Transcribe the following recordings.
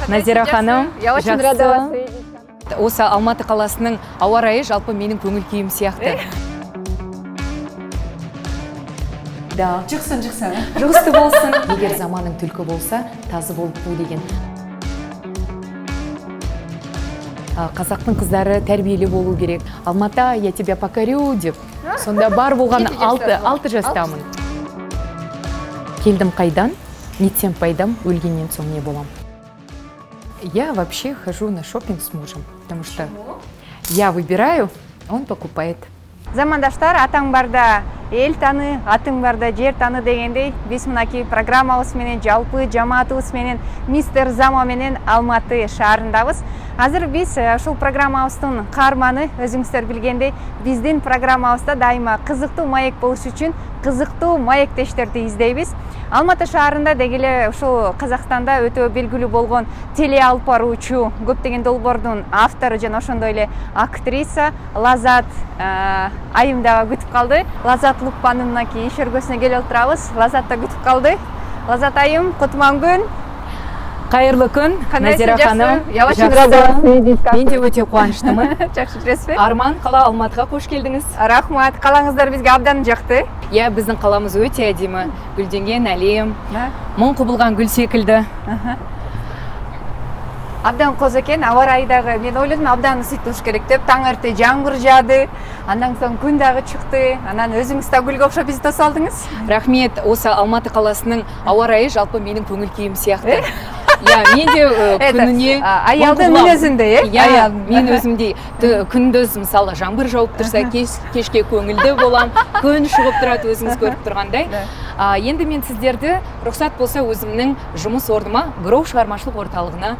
Назира ханым, Я очень рада вас видеть. Осы Алматы қаласының ауа райы жалпы менің көңіл күйім сияқты. Да. Жақсын. Жұғысты болсын. Егер заманың түлкі болса, тазы болып бұл деген. Қазақтың қыздары тәрбиелі болу керек. Алмата, я тебя покорю деп. Сонда бар болған 6 жастамын. Келдім қайдан, нетсем пайдам, өлгеннен соң не болам. Я вообще хожу на шопинг с мужем, потому что я выбираю, он покупает. Замандаштар, атаң барда ел таны, атың барда жер таны дегендей, біз мынаки программабыз менен, жалпы жамаатыбыз менен, мистер Зама менен Алматы шаарындабыз. Азыр биз ушул программабыздын каарманы, өзүңүздөр билгендей, биздин программабызда дайыма кызыктуу маек болуш үчүн кызыктуу маектештерди издейбиз. Алматы шаарында дегеле ушул Казакстанда өтө белгилүү болгон теле алып баруучу көптөгөн долбоордун автору жана ошондой эле актриса Лазат айым дагы күтүп калды. Лазат Лукпанын мынакей иш өргөсүнө келип отурабыз. Лазат да күтүп калды. Лазат айым, кутман күн. Қайырлы күн, Назира ханым. Я очень рада. Мен де өте қуаныштымын. Жакшы жүрөсүзбү? Арман, қала Алматыға қош келдіңіз. Рахмат. Қалаңыздар бизге абдан жакты. Я біздің қаламыз өте әдемі, гүлденген әлем, мұң құбылған гүл секілді. Абдан коз экен, аба райдагы. Мен ойлодум абдан ысытыш керек деп. Таң эрте жаңбыр жаады, андан соң күн дагы чыкты. Анан өзүңүз да гүлгө окшоп бизди тосуп алдыңыз. Рахмет, осы Алматы қаласының ауа райы жалпы менің көңіл күйім сияқты. Я, мен де күніне аялдын өзүндей, Я, мен өзімдей күндіз мысалы жаңбыр жауып тұрса, кешке көңілді болам, күн шығып тұрады өзіңіз көріп тұрғандай. Енді мен сіздерді рұқсат болса өзімнің жұмыс орныма, Гроу шығармашылық орталығына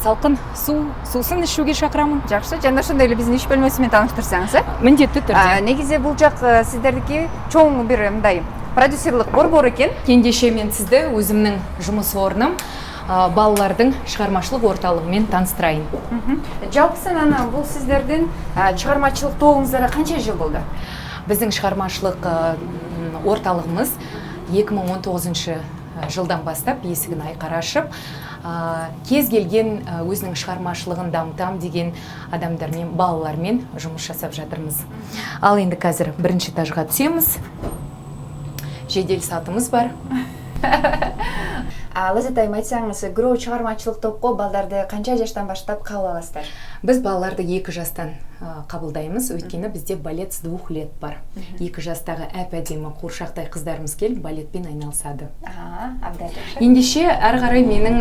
салқын сусын ішуге шақырамын. Жакшы, жана ошондой эле биздин иш бөлмөсү тааныштырсаңыз, Міндетті түрде. Негизи бул жак сиздердики чоң бир мындай продюсерлык борбор экен. Кендеше мен сізді өзімнің жұмыс орным балалардың шығармашылық орталығымен таныстырайын. Жалпысынан бул сиздердин чыгармачылык тобуңуздарга канча жыл болду? Біздің шығармашылық орталығымыз 2019 жылдан бастап есігін айқара ашып, кез келген өзінің шығармашылығын дамытам деген адамдармен, балалармен жұмыс жасап жатырмыз. Ал енді қазір бірінші этажға түсеміз. Жедел сатымыз бар. Лазат айым, айтсаңыз, Гроу чыгармачылык топко балдарды канча жаштан баштап кабыл аласыздар? Біз балаларды 2 жастан қабылдаймыз, өйткені бізде балет с 2 лет бар. 2 жастағы әп-әдемі қуыршақтай қыздарымыз келіп балетпен айналысады. Абдан жакшы. Ендеше әрі қарай менің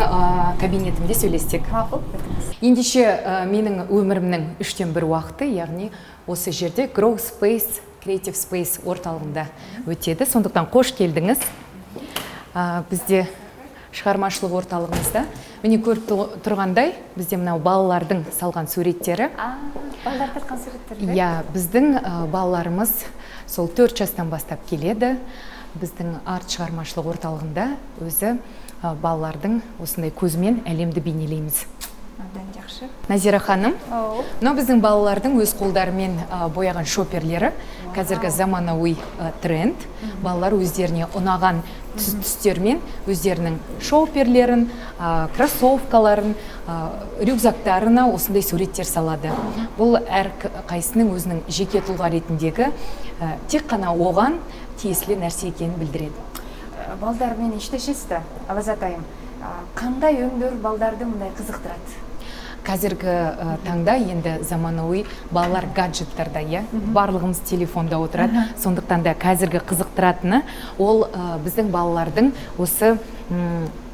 кабинетімде сөйлестік. Мақұл, өтіңіз. Ендеше менің өмірімнің 3-тен 1 уақыты, яғни осы жерде Grow Space, Creative Space орталығында өтеді. Сондықтан қош келдіңіз. Бізде шығармашылық орталығымызда. Міне көріп тұрғандай, бізде мынау балалардың салған суреттері. Балдар тартқан суреттер. Я, біздің балаларымыз сол 4 жастан бастап келеді. Біздің арт шығармашылық орталығында өзі балалардың осындай көзімен әлемді бейнелейміз. Абдан жакшы. Назира ханым, мынау біздің балалардың өз қолдарымен бояған шоперлері. Қазіргі заманауи тренд. Балалар өздеріне ұнаған түстермен өздерінің шоперлерін, кроссовкаларын, рюкзактарына осындай суреттер салады. Бұл әр қайсының өзінің жеке тұлға ретіндегі тек қана оған тиесілі нәрсе екенін білдіреді. Балдармен иштешесиз да, Лазат айым. Кандай өңдөр балдарды мындай кызыктырат? Қазіргі таңда енді заманауи балалар гаджеттарда, барлығымыз телефонда отырады. Сондықтан да қазіргі қызықтыратыны ол біздің балалардың осы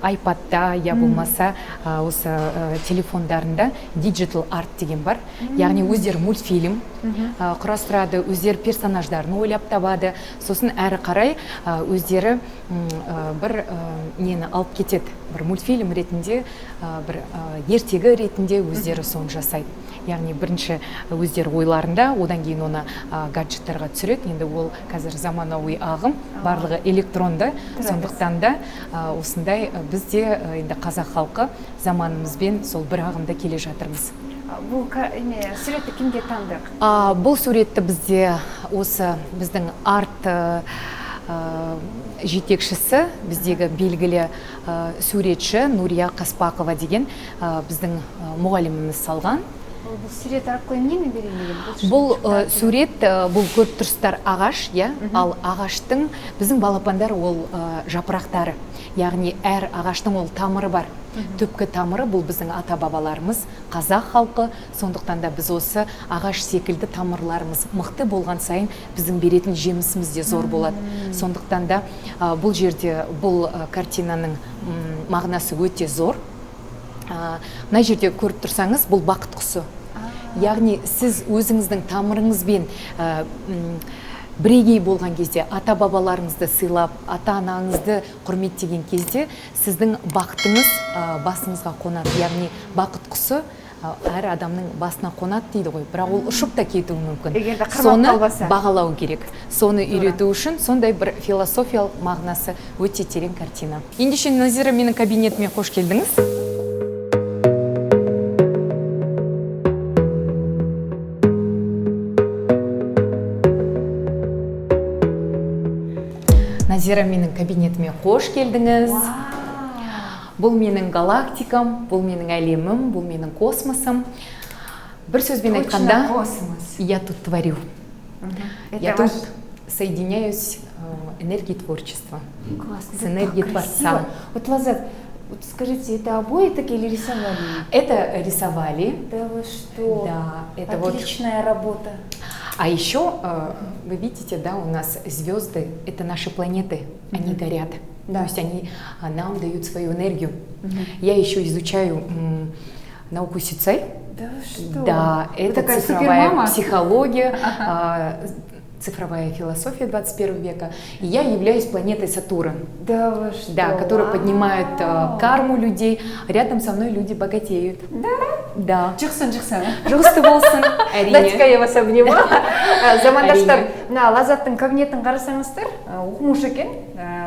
iPad'да, я болмаса осы телефондарында digital art деген бар. Яғни өздері мультфильм құрастырады, өздері персонаждарын ойлап табады. Сосын әрі қарай өздері бір нені алып кетеді. Бір мультфильм ретінде, бір ертегі ретінде өздері соны жасайды. Яғни бірінші өздері ойларында, одан кейін оны гаджеттарға түсіреді. Енді ол қазір заманауи ағым, барлығы электронды. Сондықтан да осындай бізде енді қазақ халқы заманымызбен сол бір ағымда келе жатырмыз. Бұл суретті кімге таңдық? Бұл суретті бізде осы біздің арт жетекшісі біздегі белгілі суретші Нурия Қаспақова деген біздің мұғаліміміз салған. Бұл сурет арқылы нені беремеген? Бұл сурет, бұл көріп тұрсыздар ағаш, ал ағаштың біздің балапандар ол жапырақтары. Яғни әр ағаштың ол тамыры бар. Түпкі тамыры бұл біздің ата-бабаларымыз, қазақ халқы. Сондықтан да біз осы ағаш секілді тамырларымыз мықты болған сайын біздің беретін жемісіміз де зор болады. Сондықтан да бұл жерде бұл картинаның мағынасы өте зор. Мына жерде көріп тұрсаңыз, бұл бақыт құсы. Яғни сіз өзіңіздің тамырыңызбен бірегей болған кезде, ата-бабаларыңызды сыйлап, ата-анаңызды құрметтеген кезде, сіздің бақытыңыз басыңызға қонады. Яғни бақыт құсы әр адамның басына қонады дейді ғой, бірақ ол ұшып та кетуі мүмкін. Соны бағалау керек. Соны үйрету үшін сондай бір философиялық мағынасы өте терең картина. Ендеше Назира, менің кабинетіме қош келдіңіз. Назира, менің кабинетіме қош келдіңіз. Бұл менің галактикам, бұл менің әлемім, бұл менің космосым. Бір сөзбен айтқанда, я тут творю. Я тут соединяюсь энергией творчества. С энергией Творца. Вот, Лазат, скажите, это обои такие или рисовали? Это рисовали. Да вы что? Да, это отличная работа. А еще, вы видите, да, у нас звезды, это наши планеты, они горят. То есть они нам дают свою энергию. Я еще изучаю науку Сицай. Да вы что? Да, это цифровая психология, цифровая философия 21 века. И я являюсь планетой Сатурн. Да вы что? Да, которая поднимает карму людей. Рядом со мной люди богатеют. Да? Да. Жақсын. Жұғысты болсын, әрине. Дайте-ка я вас обниму. Замандаштар, мына Лазаттың кабинетін қарасаңыздар, оқымуш екен.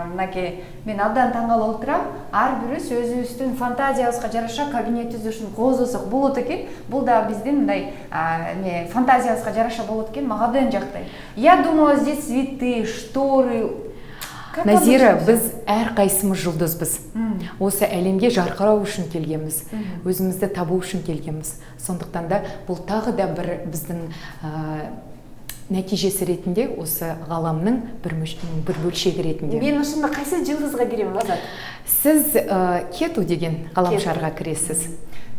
Мынаке, мен абдан таңғалып отырам. Әрбіріміз өзіміздің фантазиябызға жараша кабинет түзушін қозысық болады екен. Бұл да біздің мындай фантазиябызға жараша болады екен. Маған абдан жақтай. Я думала, здесь цветы, шторы. Назира, біз әр қайсымыз жұлдызбыз. Осы әлемге жарқырау үшін келгенбіз, өзімізді табу үшін келгенбіз. Сондықтан да бұл тағы да бір біздің нәтижесі ретінде, осы ғаламның бір бөлшегі ретінде. Мен ұшында қайсы жұлдызға кіремін, Лазат? Сіз Кету деген ғаламшарға кіресіз.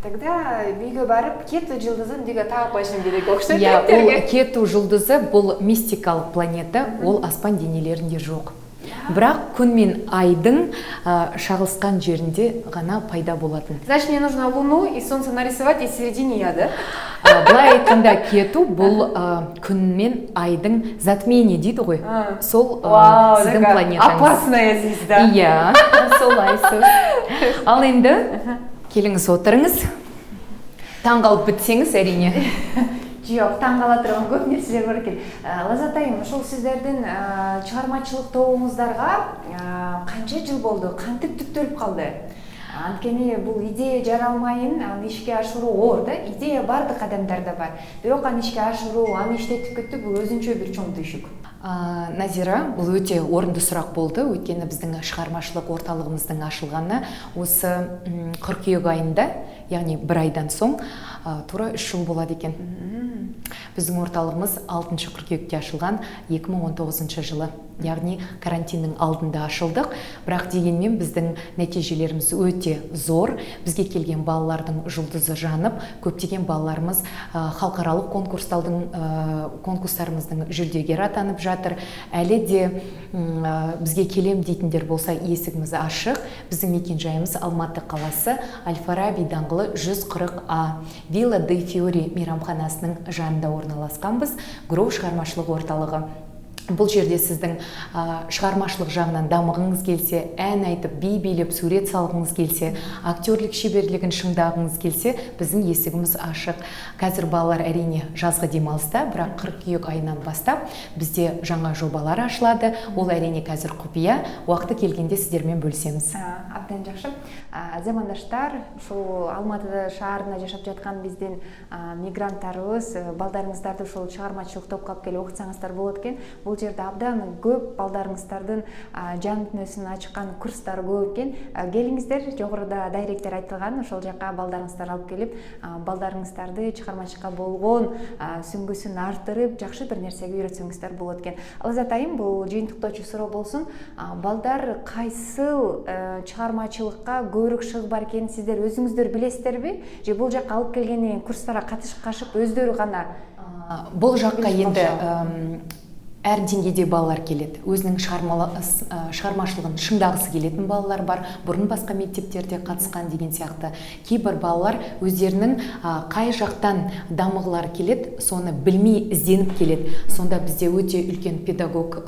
Тогда үйге барып, Кету жұлдызын үйге тағып қойшым керек оқшайды. Ол Кету жұлдызы бұл мистикалық планета, ол аспан денелерінде жоқ. Бірақ күн мен айдың шағылысқан жерінде ғана пайда болатын. Значит, мне нужно Луну и Солнце нарисовать и в середине я, да? Былай айтқанда Кету бұл күн мен айдың затмение дейді ғой. Сол сіздің планетаңыз. Опасная звезда. Иә, солайсыз. Ал енді келіңіз отырыңыз. Таңғалып бітсеңіз, әрине. Жоқ, таңғала тұрған көп нәрселер бар екен. Лазатайым, ошол сіздердің шығармашылық тобуңуздарға қанша жыл болды, кантип түптөлүп қалды? Анткени бул идея жаралмайын, аны ишке ашыруу оор да, идея бардык адамдарда бар. Бирок аны ишке ашыруу, аны иштетип кетүү бул өзүнчө бир чоң түйшүк. Назира, бұл өте орынды сұрақ болды. Өйткені біздің шығармашылық орталығымыздың ашылғаны осы қыркүйек айында, яғни бір айдан соң тура 3 жыл болады екен. Біздің орталығымыз 6 қыркүйекте ашылған 2019 жылы. Яғни карантиннің алдында ашылдық. Бірақ дегенмен біздің нәтижелеріміз өте зор. Бізге келген балалардың жұлдызы жанып, көптеген балаларымыз халықаралық конкурстарымыздың жүлдегері атанып жатыр. Әлі де бізге келем дейтіндер болса, есігіміз ашық. Біздің мекенжайымыз Алматы қаласы, Аль-Фараби даңғылы 140А, Вилла де Фиори мейрамханасының жанында орналасқанбыз. Гроу шығармашылық орталығы. Бұл жерде сіздің шығармашылық жағынан дамығыңыз келсе, ән айтып, би билеп, сурет салғыңыз келсе, актерлік шеберлігін шыңдағыңыз келсе, біздің есігіміз ашық. Қазір балалар әрине жазғы демалыста, бірақ қыркүйек айынан бастап бізде жаңа жобалар ашылады. Ол әрине қазір құпия, уақыты келгенде сіздермен бөлісеміз. Абдан жақсы. Замандаштар, ушул Алматы шаарында жашап жаткан биздин мигранттарыбыз, балдарыңыздарды ушул чыгармачылык топко алып келип окутсаңыздар болот экен. Бул жерде абдан көп балдарыңыздардын жан дүнөсүн ачкан курстар көп экен. Келиңиздер, жогоруда дайректер айтылган, ошол жака балдарыңыздар алып келип, балдарыңыздарды чыгармачылыкка болгон сүңгүсүн артырып, жакшы бир нерсеге үйрөтсөңүздөр болот экен. Алазат айым, бул жыйынтыктоочу суроо болсун. Балдар кайсыл чыгармачылыкка көбүрөөк шыгы бар экенин сиздер өзүңүздөр билесиздерби? Же бул жака алып келгенден курстарга катышып өздөрү гана? Бұл жаққа енді әр деңгейде балалар келеді. Өзінің шығармашылығын шыңдағысы келетін балалар бар, бұрын басқа мектептерде қатысқан деген сияқты. Кейбір балалар өздерінің қай жақтан дамығылары келеді, соны білмей ізденіп келеді. Сонда бізде өте үлкен педагог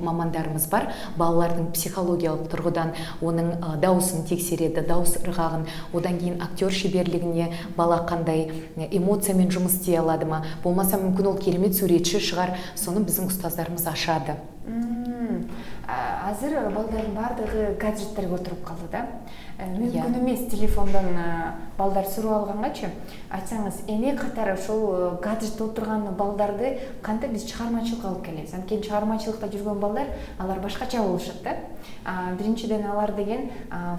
мамандарымыз бар. Балалардың психологиялық тұрғыдан оның дауысын тексереді, дауыс ырғағын, одан кейін актер шеберлігіне бала қандай эмоциямен жұмыс істей алады ма, болмаса мүмкін ол керемет суретші шығар, соны біздің ұстаздарымыз ашады. Азыр балдардын баардыгы гаджеттерге отуруп калды да. Мүмкүн эмес телефондон балдар суроо алгангачы. Айтсаңыз, эне катары ошол гаджетте отурган балдарды кантип биз чыгармачылыкка алып келебиз? Анткени чыгармачылыкта жүргөн балдар, алар башкача болушат да. Биринчиден алар деген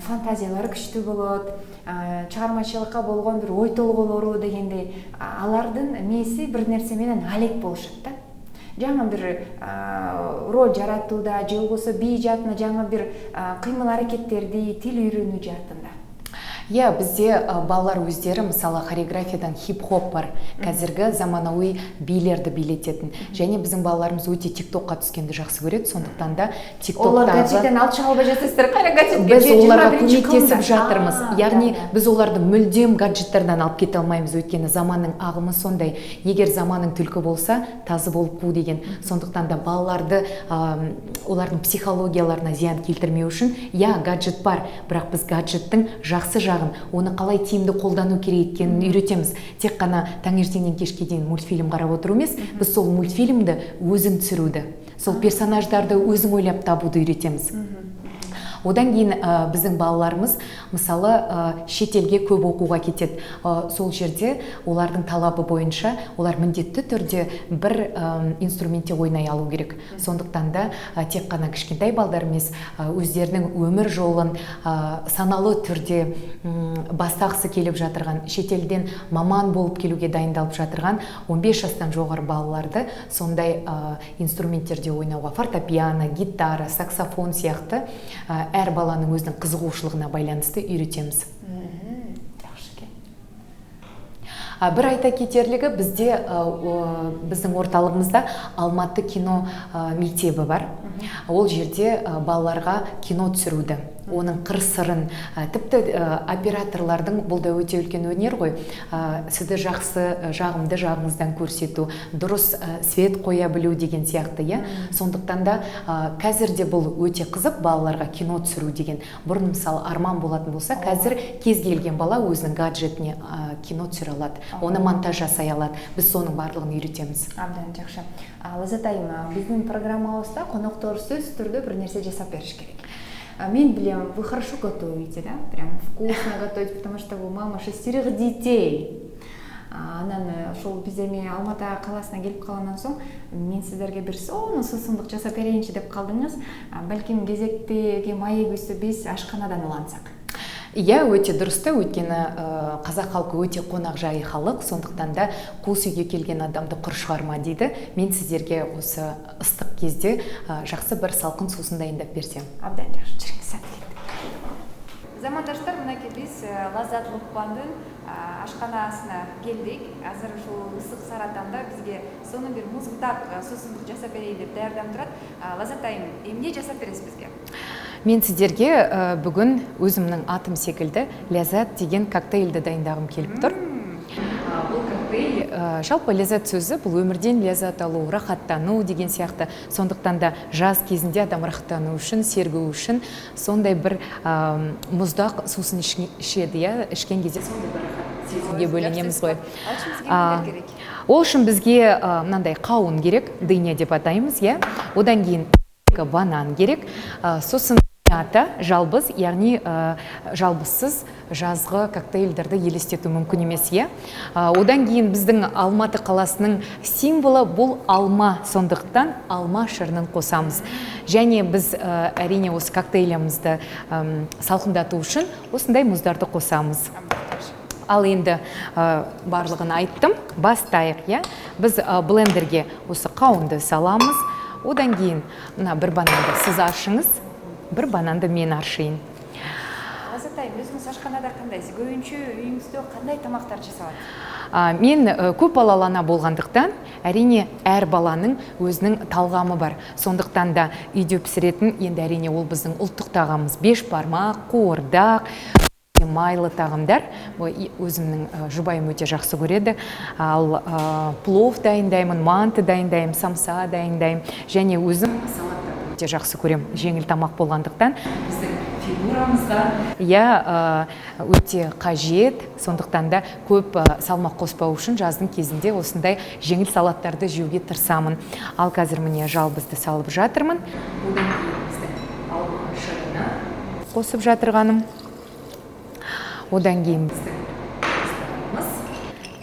фантазиялары күчтүү болот. Чыгармачылыкка болгон бир ой толгоолору дегендей, алардын мээси бир нерсе менен алек болушат да. Жаңы бир роль жаратууда, же болбосо бий жаатына жаңы бир кыймыл аракеттерди, тил үйрөнүү жаатында. Иә, бізде балалар өздері, мысалы, хореографиядан хип-хоп бар, қазіргі заманауи билерді билететін. Және біздің балаларымыз өте тиктокқа түскенді жақсы көреді, сондықтан да тиктоктағы... Олар гаджеттен алып шыға албай жатасыздар, қара гаджетке? Біз оларға көмектесіп жатырмыз. Яғни біз оларды мүлдем гаджеттерден алып кете алмаймыз, өйткені заманның ағымы сондай. Егер заманның түлкі болса, тазы болып қу деген. Сондықтан да балаларды олардың психологияларына зиян келтірмеу үшін, иә, гаджет бар, бірақ біз гаджеттің жақсы оны қалай тиімді қолдану керек екенін үйретеміз. Тек қана таңертеңнен кешке дейін мультфильм қарап отыру емес, біз сол мультфильмді өзің түсіруді, сол персонаждарды өзің ойлап табуды үйретеміз. Одан кейін біздің балаларымыз, мысалы, шетелге көп оқуға кетеді. Сол жерде олардың талабы бойынша олар міндетті түрде бір инструментте ойнай алу керек. Сондықтан да тек қана кішкентай балдар емес, өздерінің өмір жолын саналы түрде бастағысы келіп жатырған, шетелден маман болып келуге дайындалып жатырған 15 жастан жоғары балаларды сондай инструменттерде ойнауға, фортепиано, гитара, саксофон сияқты әр баланың өзінің қызығушылығына байланысты үйретеміз. Бір айта кетерлігі, бізде біздің орталығымызда Алматы кино мектебі бар. Ол жерде балаларға кино түсіруді, оның қыр-сырын, тіпті операторлардың, бұл да өте үлкен өнер ғой, сізді жақсы жағымды жағыңыздан көрсету, дұрыс свет қоя білу деген сияқты. Сондықтан да қазірде бұл өте қызық, балаларға кино түсіру деген. Бұрын мысалы арман болатын болса, қазір кез келген бала өзінің гаджетіне кино түсіре алады, оны монтаж жасай алады. Біз соның барлығын үйретеміз. Абдан жақсы. Лаззат айым, біздің программабызда қонақтар сөзсүз түрдө бир нерсе жасап бериш керек. Мен билем, вы хорошо готовите, да? Прям вкусно готовите, потому что вы мама 6 детей. Анан ошол биз эми Алматы каласына келип калгандан соң мен сиздерге бир суусундук жасап берейинчи деп калдыңыз. Балким кезектеги маегибизди биз ашканадан улантсак. Иә, өте дұрысты, өйткені қазақ халқы өте қонақжай халық, сондықтан да қос үйге келген адамды құр шығарма дейді. Мен сіздерге осы ыстық кезде жақсы бір салқын сусын дайындап берсем. Абдан жақсы, жүріңіз, сәт кеттік. Замандаштар, мынакей біз Лаззат Лукпандын ашканасына келдик. Азыр ушул ысык саратанда бизге сонун бир муздак суусундук жасап берейин деп даярданып турат. Лаззат айым, эмне жасап бересиз бизге? Мен сіздерге бүгін өзімнің атым секілді ләззат деген коктейльді дайындағым келіп тұр. Бұл коктейль, жалпы ләззат сөзі бұл өмірден ләззат алу, рахаттану деген сияқты. Сондықтан да жаз кезінде адам рахаттану үшін, сергу үшін сондай бір мұздақ сусын ішеді, ішкен кезде сондай бір рахат сезімге бөленеміз ғой. Ол үшін бізге мынандай қауын керек, дыня деп атаймыз, одан кейін банан керек, сосын ата жалбыз, яғни жалбызсыз жазғы коктейльдерді елестету мүмкін емес, иә. Одан кейін біздің Алматы қаласының символы бұл алма, сондықтан алма шырынын қосамыз. Және біз әрине осы коктейлімізді салқындату үшін осындай мұздарды қосамыз. Ал енді барлығын айттым, бастайық, иә. Біз блендерге осы қауынды саламыз. Одан кейін бір бананды сіз ашыңыз, бір бананды мен ашайын. Азатай, өзіңіз ашқанада қандай? Көбінше үйіңізде қандай тамақтар жасалады? Мен көп балалы ана болғандықтан, әрине әр баланың өзінің талғамы бар. Сондықтан да үйде пісіретін, енді әрине ол біздің ұлттық тағамымыз. Бешбармақ, қуырдақ, майлы тағамдар. Өзімнің жұбайым өте жақсы көреді. Ал плов дайындаймын, манты дайындаймын, самса дайындаймын. Және өзім салаттарды өте жақсы көрем. Жеңіл тамақ болғандықтан біздің фигурамызға өте қажет. Сондықтан да көп салмақ қоспау үшін жаздың кезінде осындай жеңіл салаттарды жеуге тырысамын. Ал қазір міне жалбызды салып жатырмын. Одан кейін біздің алма шырыны қосып жатырғаным. Одан кейін біздің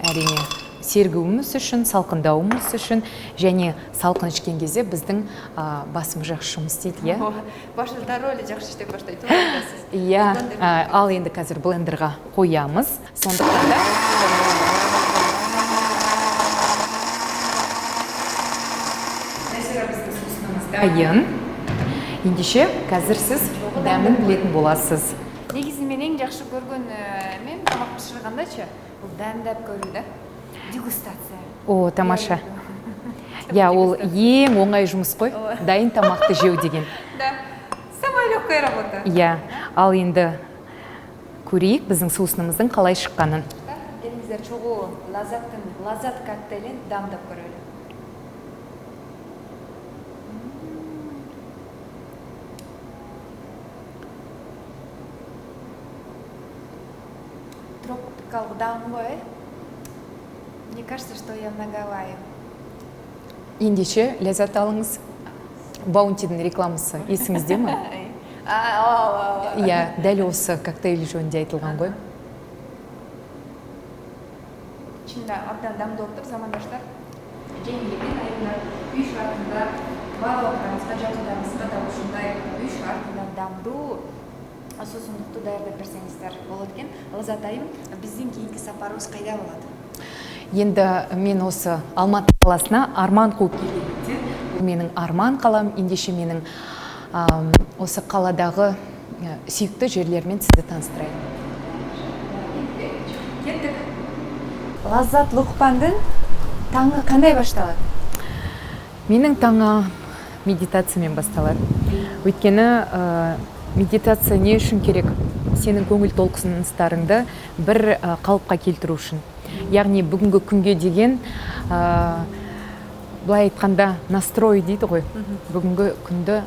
әрине сергуіміз үшін, салқындауымыз үшін, және салқын ішкен кезде біздің басымыз жақсы жұмыс істейді, иә. Башында рөлі жақсы істеп баштайды, ойлайсыз. Иә, ал енді қазір блендерға қоямыз. Сондықтан да біздің сусынымыз дайын. Ендеше қазір сіз дәмін білетін боласыз. Негізі мен ең жақсы көрген мен тамақ пішіргендачы, бұл дәмдеп көру да, дегустация. О, тамаша. Я, ол ең оңай жұмыс қой, дайын тамақты жеу деген. Да, самая легкая работа. Я, ал енді көрейік біздің сусынымыздың қалай шыққанын. Келіңіздер, чоғу лазат коктейлін дамдап көрелі. Тропикалық дам ғой. Мне кажется, что я на Гавайи. Ендеше ләззат алыңыз. Баунтидің рекламасы есіңізде ме? Иә, дәл осы коктейль жөнінде айтылған ғой. Шында абдан дамды отырып, замандаштар. Жеңілдеген айында үй шартында, барлығымызға жақындарымызға да осындай үй шартында дамду сусындықты даярдап берсеңіздер болады екен. Лазатайым, біздің кейінгі сапарымыз қайда болады? Енді мен осы Алматы қаласына арман қуып келгенде, менің арман қалам, ендеше менің осы қаладағы сүйікті жерлермен сізді таныстырайын. Кеттік. Лаззат Лұқпандың таңы қандай башталады? Менің таңы медитациямен басталады. Өйткені медитация не үшін керек? Сенің көңіл толқыныстарыңды бір қалыпқа келтіру үшін. Яғни бүгінгі күнге деген былай айтқанда настрой дейді ғой. Бүгінгі күнді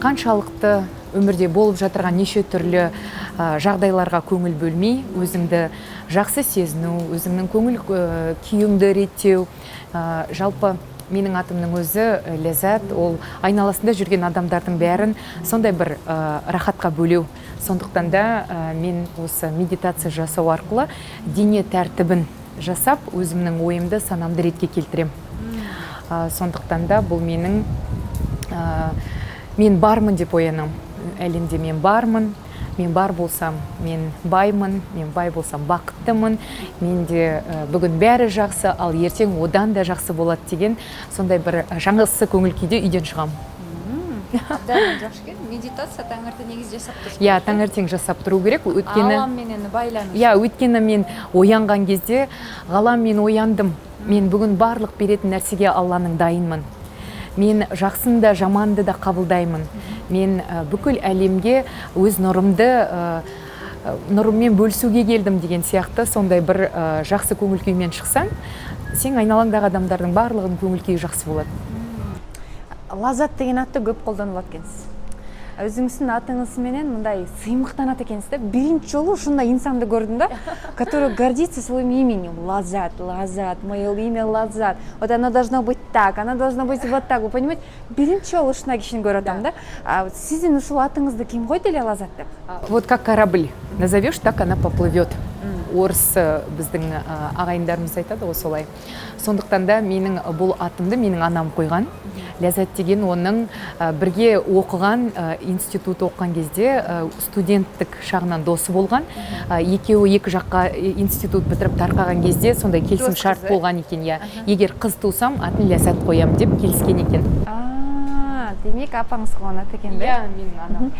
қаншалықты өмірде болып жатырған неше түрлі жағдайларға көңіл бөлмей, өзіңді жақсы сезіну, өзіңнің көңіл күйіңді реттеу. Жалпы менің атымның өзі ләззат, ол айналасында жүрген адамдардың бәрін сондай бір рахатқа бөлеу. Сондықтан да мен осы медитация жасау арқылы дене тәртібін жасап, өзімнің ойымды, санамды ретке келтірем. Сондықтан да бұл мен бармын деп оянам. Әлемде мен бармын, мен бар болсам, мен баймын, мен бай болсам бақыттымын, менде бүгін бәрі жақсы, ал ертең одан да жақсы болады деген сондай бір жаңғысы көңіл күйде үйден шығам. Медитация таңертең негіз жасап тұрсыз. Я, таңертең жасап тұру керек. Ғаламменен байланыш. Я, өйткені мен оянған кезде, ғалам мен ояндым. Мен бүгін барлық беретін нәрсеге Алланың дайынмын. Мен жақсын да, жаманды да қабылдаймын. Мен бүкіл әлемге өз нұрыммен бөлісуге келдім деген сияқты сондай бір жақсы көңіл күймен шықсаң, сен айналаңдағы адамдардың барлығының көңіл күйі жақсы болады. Лаззат деген атты көп қолданылады екенсіз. өзүңүздүн атыңыз менен мындай сыймыктанат экенсиз да. Биринчи жолу ушундай инсанды көрдүм да, который гордится своим именем. Лаззат, Лаззат, мое имя Лаззат. Вот оно должно быть так, оно должно быть вот так. Вы понимаете? Биринчи жолу ушундай кишини көрүп атам да. Сиздин ушул атыңызды ким койду эле Лаззат деп? Вот как корабль назовешь, так она поплывет. Орыс біздің ағайындарымыз айтады ғой солай. Сондықтан да менің бұл атымды менің анам қойған. Ләззат деген оның бірге оқыған, институт оқыған кезде студенттік шағынан досы болған. Екеуі екі жаққа институт бітіріп тарқаған кезде сондай келісім шарт болған екен. Егер қыз тусам, атын Ләззат қоям деп келіскен екен. Демек апаңыз қойған ат екен да? Менің анам.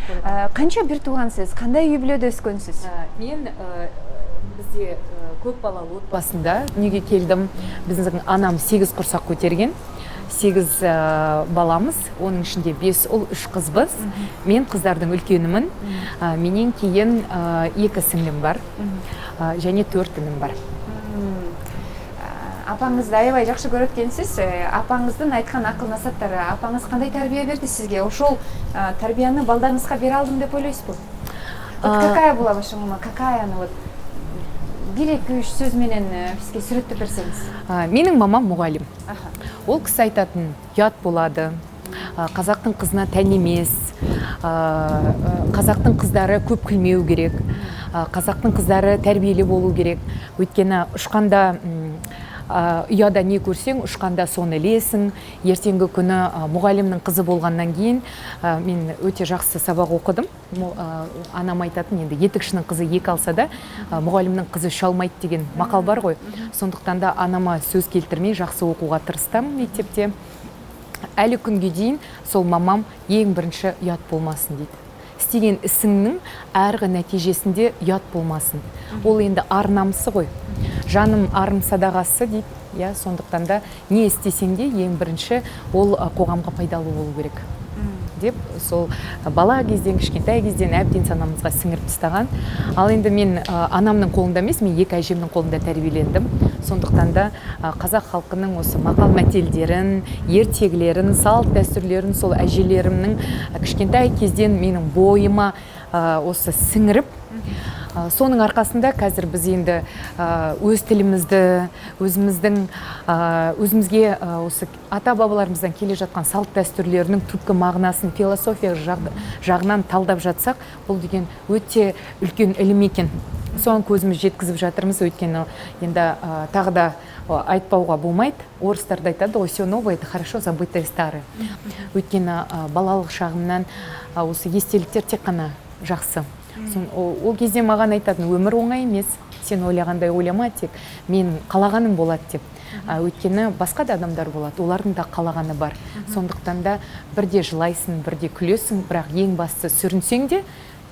Қанша бір туғансыз? Қандай үй бүлөдө өскөнсүз? Мен бізде көп балалы отбасында дүниеге келдім. Біздің анам 8 құрсақ көтерген. 8 баламыз, оның ішінде 5 ұл, 3 қызбыз. Мен қыздардың үлкенімін. Менен кейін 2 сіңлім бар, және 4 інім бар. Апаңызды аябай жакшы көрөт экенсиз. Апаңыздын айткан акыл насаттары, апаңыз кандай тарбия берди сизге? Ошол тарбияны балдарыңызга бере алдым деп ойлойсузбу? Какая была ваша мама? Какая она вот? 1-2-3 сөз менен бизге сүрөттөп берсеңиз. Менің мамам мұғалім. Ол кісі айтатын, ұят болады, қазақтың қызына тән емес, қазақтың қыздары көп күлмеу керек, қазақтың қыздары тәрбиелі болу керек. Өйткені ұшқанда ұяда не көрсең, ұшқанда соны ілесің. Ертеңгі күні мұғалімнің қызы болғаннан кейін мен өте жақсы сабақ оқыдым. Анам айтатын, енді етікшінің қызы 2 алса да, мұғалімнің қызы 3 алмайды деген мақал бар ғой. Сондықтан да анама сөз келтірмей жақсы оқуға тырыстым мектепте. Әлі күнге дейін сол мамам ең бірінші ұят болмасын дейді. Істеген ісіңнің әргі нәтижесінде ұят болмасын. Ол енді ар намысы ғой. Жаным арым садағасы дейді. Сондықтан да не істесең де ең бірінші ол қоғамға пайдалы болу керек деп сол бала кезден, кішкентай кезден әбден санамызға сіңіріп тастаған. Ал енді мен анамның қолында емес, мен 2 әжемнің қолында тәрбиелендім. Сондықтан да қазақ халқының осы мақал мәтелдерін, ертегілерін, салт дәстүрлерін сол әжелерімнің кішкентай кезден менің бойыма осы сіңіріп, соның арқасында қазір біз енді өз тілімізді, өзімізге осы ата-бабаларымыздан келе жатқан салт дәстүрлерінің түпкі мағынасын философия жағынан талдап жатсақ, бұл деген өте үлкен ілім екен. Соған көзіміз жеткізіп жатырмыз, өйткені енді тағы да айтпауға болмайды. Орыстарда айтады, все новое, это хорошо забытое старое. Өйткені балалық шағымнан осы естеліктер тек қана жақсы. Ол кезде маған айтатын, өмір оңай емес, сен ойлағандай ойлама, тек мен қалағаным болады деп. Өйткені басқа да адамдар болады, олардың да қалағаны бар. Сондықтан да бірде жылайсың, бірде күлесің, бірақ ең бастысы сүрінсең де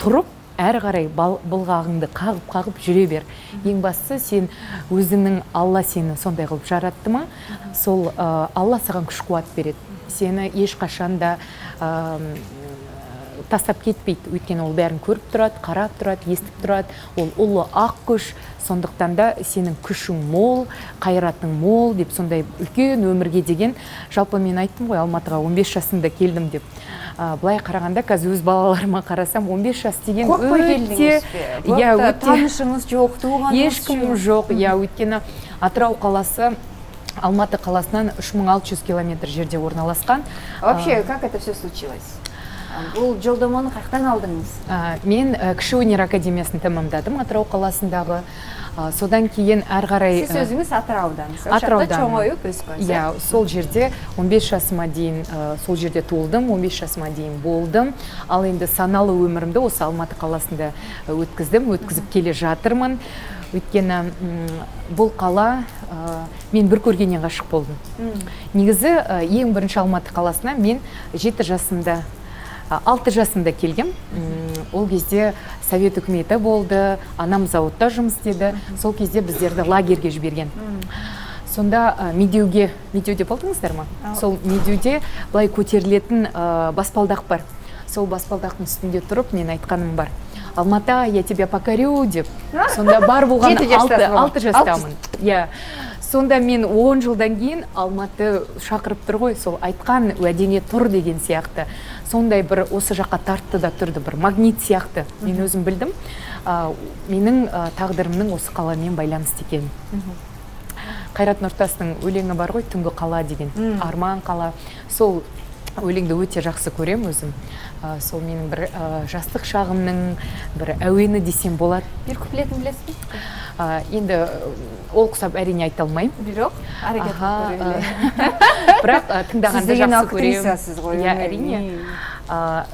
тұрып, әрі қарай былғағыңды қағып жүре бер. Ең бастысы сен өзіңнің, Алла сені сондай қылып жаратты ма, сол Алла саған күш қуат береді. Сені ешқашанда тастап кетпейді, өйткені ол бәрін көріп тұрады, қарап тұрады, естіп тұрады. Ол ұлы ақ күш, сондықтан да сенің күшің мол, қайратың мол деп сондай үлкен өмірге деген. Жалпы мен айттым ғой, Алматыға 15 жасымда келдім деп. Былай қарағанда, қазір өз балаларыма қарасам, 15 жас деген өте танышыңыз жоқ, туғаныңыз ешкім жоқ. Өйткені Атырау қаласы Алматы қаласынан 3600 километр жерде орналасқан. Вообще, как это все случилось? Бұл жолдаманы қаяқтан алдыңыз? Мен кіші өнер академиясын тәмамдадым Атырау қаласындағы. Содан кейін әрі қарай... Сіз өзіңіз Атыраудансыз? Атыраудан. Чоңойып өскөнсіз? Сол жерде 15 жасыма дейін сол жерде туылдым, 15 жасыма дейін болдым. Ал енді саналы өмірімді осы Алматы қаласында өткізіп келе жатырмын. Өйткені бұл қала мен бір көргеннен ғашық болдым. Негізі ең бірінші Алматы қаласына мен 6 жасымда келгем. Ол кезде Совет үкіметі болды, анам зауытта жұмыс істеді. Сол кезде біздерді лагерге жіберген. Сонда Медеуде болдыңыздар ма? Сол Медеуде былай көтерілетін баспалдақ бар. Сол баспалдақтың үстінде тұрып мен айтқаным бар. Алматы, я тебя покорю деп. Сонда бар болған 6 жастамын. сонда мен 10 жылдан кейін Алматы шақырып тұр ғой, сол айтқан уәдеңе тұр деген сияқты. Сондай бір осы жаққа тартты да тұрды, бір магнит сияқты. Мен өзім білдім, менің тағдырымның осы қаламен байланысты екенін. Қайрат Нұртастың өлеңі бар ғой, түнгі қала деген, арман қала. Сол өлеңді өте жақсы көрем өзім. Сол менің бір жастық шағымның бір әуені десем болады. Бір куплетін білесіз бе? Енді ол құсап әрине айта алмаймын. Бирок, әрекет көрелі. Бірақ тыңдағанды жақсы көрем. Актрисасыз ғой. Әрине.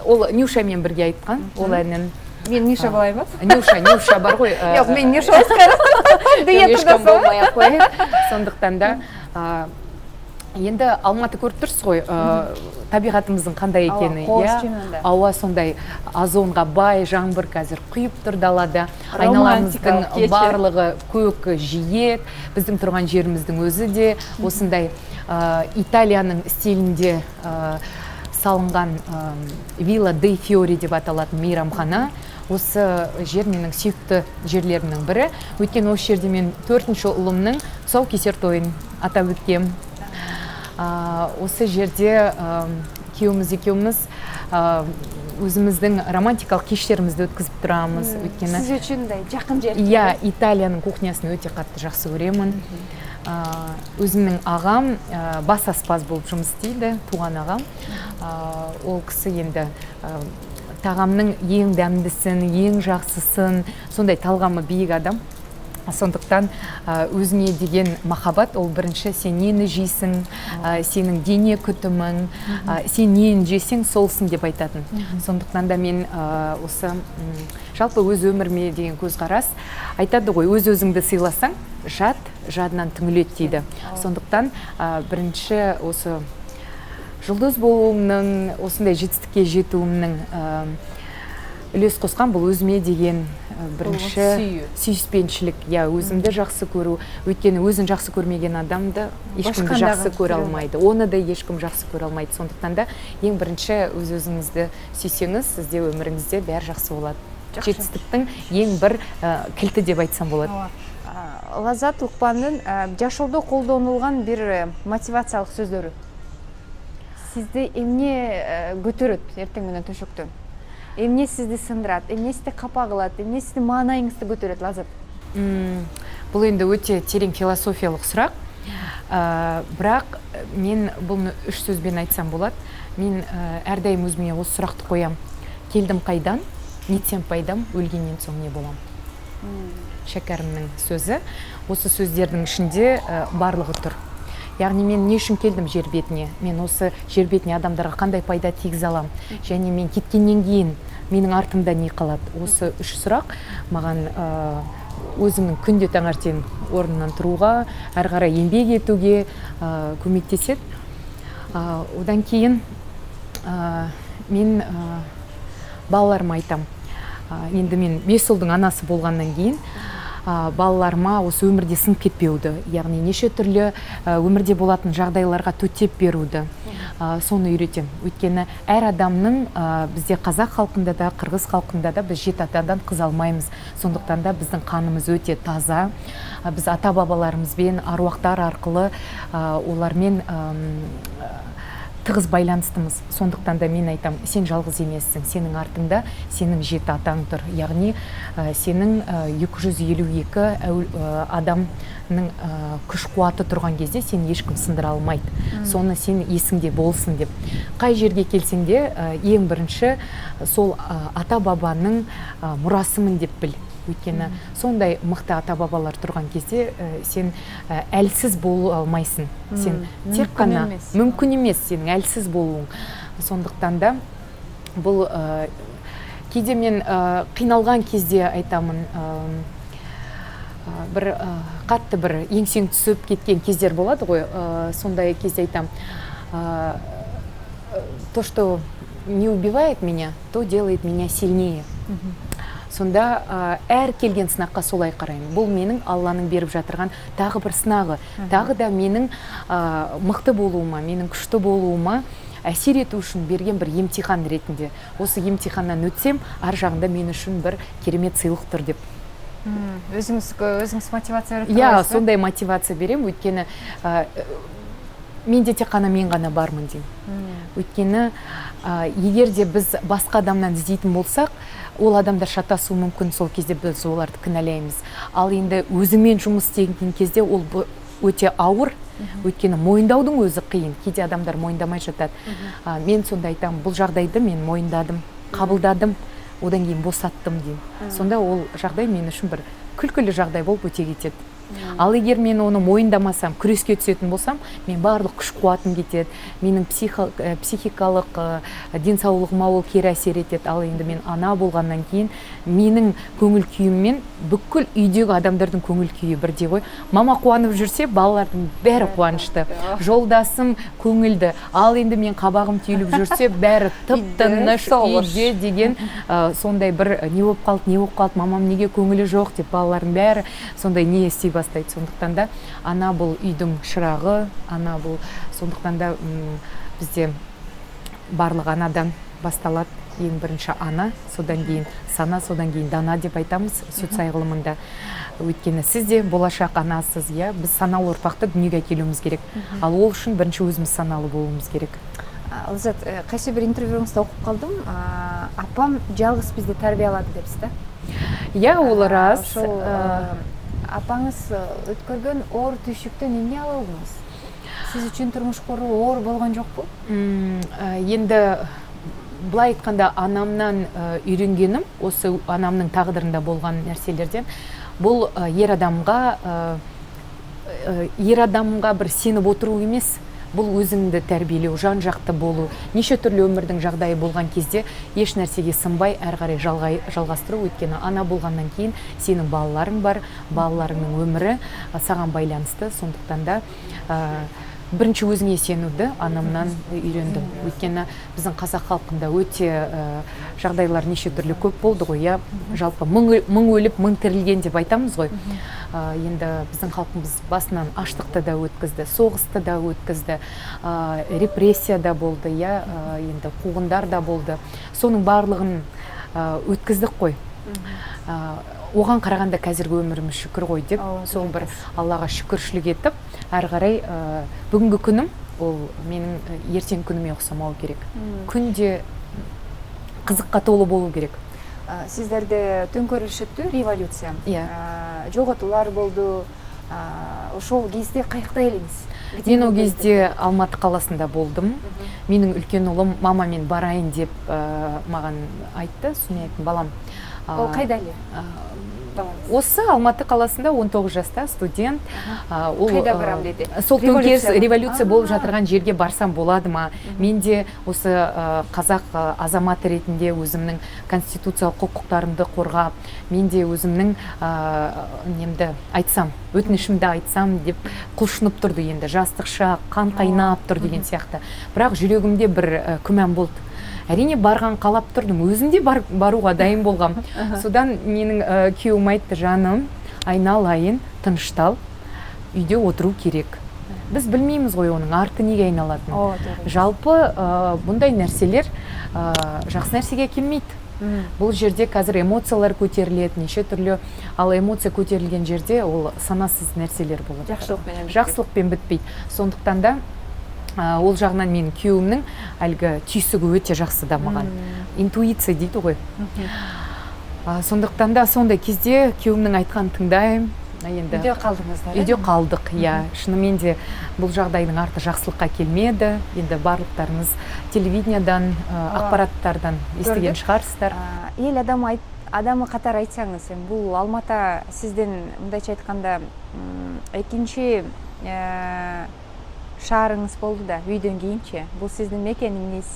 Ол Нюшамен бірге айтқан, ол әнін. Мен Ниша болайын ба? Нюша бар ғой. Жоқ, мен Ниша Оскар. Ешкім болмай ақ қояйық. Сондықтан да енді Алматы көріп тұрсыз ғой, табиғатымыздың қандай екені. Ауа сондай озонға бай, жаңбыр қазір құйып тұр далада. Айналамыздың барлығы көк жиет, біздің тұрған жеріміздің өзі де осындай Италияның стилінде салынған Вилла дей Фиори деп аталатын мейрамхана. Осы жер менің сүйікті жерлерімнің бірі. Өйткені осы жерде мен 4-ші ұлымның тұсаукесер тойын атап өткем. Осы жерде күйеуіміз екеуміз өзіміздің романтикалық кештерімізді өткізіп тұрамыз. Сіз үшін де жақын жер. Иә, Италияның кухнясын өте қатты жақсы көремін. Өзімнің ағам бас аспаз болып жұмыс істейді, туған ағам. Ол кісі енді тағамның ең дәмдісін, ең жақсысын, сондай талғамы биік адам. Сондықтан өзіңе деген махаббат, ол бірінші сен нені жейсің, сенің дене күтімің, сен нені жесең солсын деп айтатын. Сондықтан да мен осы жалпы өз өміріме деген көзқарас айтады ғой, өз өзіңді сыйласаң, жат жадынан түңіледі дейді. Сондықтан бірінші осы жұлдыз болуымның, осындай жетістікке жетуімнің үлес қосқан бұл өзіме деген бірінші сүйіспеншілік. Я өзімді жақсы көру, өйткені өзін жақсы көрмеген адамды ешкімді жақсы көре алмайды. Оны да ешкім жақсы көре алмайды. Сондықтан да ең бірінші өз өзіңізді сүйсеңіз, сізде өміріңізде бәрі жақсы болады. Жетістіктің ең бір кілті деп айтсам болады. Лаззат Лукпанның жашоодо колдонулган бир мотивациялык сөздөрү сизди эмне көтөрөт эртең менен төшөктөн? Эмне сизди сындырат, эмне сизди капа кылат, эмне сиздин маанайыңызды көтөрөт, Лаззат? Бул энди өтө терең философиялык сурак. Бирок мен буну 3 сөзбен айтсам болот. Мен әрдайым өзүмө осы суракты коям. Келдим кайдан, нетсем пайдам, өлгенден соң не болам? Шәкәрімнің сөзі. Осы сөздердің ішінде барлығы тұр. Яғни мен не үшін келдім жер бетіне? Мен осы жер бетіне адамдарға қандай пайда тигізе алам? Және мен кеткеннен кейін менің артымда не қалады? Осы 3 сұрақ маған өзімнің күнде таңертең орнынан тұруға, әрі қарай еңбек етуге көмектеседі. Одан кейін мен балаларыма айтам. Енді мен 5 ұлдың анасы болғаннан кейін балаларыма осы өмірде сынып кетпеуді, яғни неше түрлі өмірде болатын жағдайларға төтеп беруді, соны үйретем. Өйткені әр адамның бізде қазақ халқында да, қырғыз халқында да біз 7 атадан қыз алмаймыз. Сондықтан да біздің қанымыз өте таза. Біз ата-бабаларымызбен, аруақтар арқылы олармен тығыз байланыстымыз. Сондықтан да мен айтам, сен жалғыз емессің, сенің артыңда сенің 7 атаң тұр. Яғни сенің 252 адамның күш қуаты тұрған кезде сен ешкім сындыра алмайды. Соны сен есіңде болсын деп. Қай жерге келсең де ең бірінші сол ата-бабаның мұрасымын деп біл. Өйткені сондай мықты ата-бабалар тұрған кезде сен әлсіз бола алмайсың. Сен тек қана мүмкін емес сенің әлсіз болуың. Сондықтан да бұл кейде мен қиналған кезде айтамын, бір қатты бір еңсең түсіп кеткен кездер болады ғой, сондай кезде айтам, то, что не убивает меня, то делает меня сильнее. Сонда әр келген сынаққа солай қараймын. Бұл менің Алланың беріп жатырған тағы бір сынағы. Тағы да менің мықты болуыма, менің күшті болуыма әсер ету үшін берген бір емтихан ретінде. Осы емтиханнан өтсем, ар жағында мен үшін бір керемет сыйлық тұр деп өзүңүз мотивация берип иә турасызбы? сондай мотивация беремін, өйткені менде тек қана мен ғана бармын деймін. Өйткені егер де біз басқа адамнан іздейтін болсақ, ол адамдар шатасуы мүмкін, сол кезде біз оларды кінәлаймыз. Ал енді өзімен жұмыс істеген кезде ол өте ауыр, өйткені мойындаудың өзі қиын. Кейде адамдар мойындамай жатады. Мен сонда айтамын, бұл жағдайды мен мойындадым, қабылдадым, одан кейін босаттым деймін. Сонда ол жағдай мен үшін бір күлкілі жағдай болып өте кетеді. Ал егер мен оны мойындамасам, күреске түсетін болсам, мен барлық күш қуатым кетеді, менің психикалық денсаулығыма ол кері әсер етеді. Ал енді мен ана болғаннан кейін менің көңіл күйіммен бүкіл үйдегі адамдардың көңіл күйі бірдей ғой. Мама қуанып жүрсе, балалардың бәрі қуанышты, жолдасым көңілді. Ал енді мен қабағым түйіліп жүрсе, бәрі тып-тыныш үйде деген сондай бір не болып қалды, мамам неге көңілі жоқ деп балалардың бәрі сондай не істей бастайды. Сондықтан да ана бұл үйдің шырағы, ана бұл сондықтан да бізде барлық анадан басталады. Ең бірінші ана, содан кейін сана, содан кейін дана деп айтамыз сүт сайғылымында. Өйткені сіз де болашақ анасыз, иә, біз саналы ұрпақты дүниеге әкелуіміз керек. Ал ол үшін бірінші өзіміз саналы болуымыз керек. Ләззат, қайсы бір интервьюңызда оқып қалдым, апам жалғыз бізді тәрбиелады депсіз да? Иә, ол рас. Апаңыз өткөргөн оор түйшүктөн эмне ала алдыңыз? Сиз үчүн турмуш куруу оор болгон жокпу? Енді былай айтқанда анамнан үйренгенім, осы анамның тағдырында болған нәрселерден, бұл ер адамға бір сеніп отыру емес, бұл өзіңді тәрбиелеу, жан жақты болу, неше түрлі өмірдің жағдайы болған кезде еш нәрсеге сынбай әрі қарай жалғастыру. Өйткені ана болғаннан кейін сенің балаларың бар, балаларыңның өмірі саған байланысты. Сондықтан да бірінші өзіңе сенуді анамнан үйрендім. Өйткені біздің қазақ халқында өте жағдайлар неше түрлі көп болды ғой, иә, жалпы мың өліп, мың тірілген деп айтамыз ғой. Енді біздің халқымыз басынан аштықты да өткізді, соғысты да өткізді, репрессия да болды, иә, енді қуғындар да болды. Соның барлығын өткіздік қой. Оған қарағанда қазіргі өміріміз шүкір ғой деп, сол бір Аллаға шүкіршілік етіп, әрі қарай бүгінгі күнім ол менің ертең күніме ұқсамау керек. Күнде қызыққа толы болу керек. Сіздерде төңкеріліс өтті, революция. Жоғалтулар болды. Ошол кезде қайықта еліңіз? Мен ол кезде Алматы қаласында болдым. Менің үлкен ұлым мамамен барайын деп маған айтты. Соны айттым, балам. Ол қайда әлі? Осы Алматы қаласында 19 жаста студент. Қайда барам деді? Сол төңкеріс революция болып жатырған жерге барсам болады ма? Мен де осы қазақ азаматы ретінде өзімнің конституциялық құқықтарымды қорғап, мен де өзімнің немді айтсам, өтінішімді айтсам деп құлшынып тұрды. Енді жастықша қан қайнап тұр деген сияқты. Бірақ жүрегімде бір күмән болды. Әрине барған қалап тұрдым, өзімде баруға дайын болғам. Содан менің күйеуім айтты, жаным, айналайын, тыныштал, үйде отыру керек. Біз білмейміз ғой оның арты неге айналатынын. Жалпы бұндай нәрселер жақсы нәрсеге келмейді. Бұл жерде қазір эмоциялар көтеріледі, неше түрлі, ал эмоция көтерілген жерде ол санасыз нәрселер болады. Жақсылықпен бітпейді. Сондықтан да ол жағынан менің күйеуімнің әлгі түйсігі өте жақсы дамыған. Интуиция дейді ғой. Сондықтан да сондай кезде күйеуімнің айтқанын тыңдаймын. Үйде қалдыңыздар? Үйде қалдық, иә. Шынымен де бұл жағдайдың арты жақсылыққа келмеді. Енді барлықтарыңыз телевидениедан, ақпараттардан естіген шығарсыздар. Ел адамы қатар айтсаңыз, бұл Алматы сізден мындайша айтқанда екінші шаарыңыз болды да, үйден кейінше. Бұл сіздің мекеніңіз,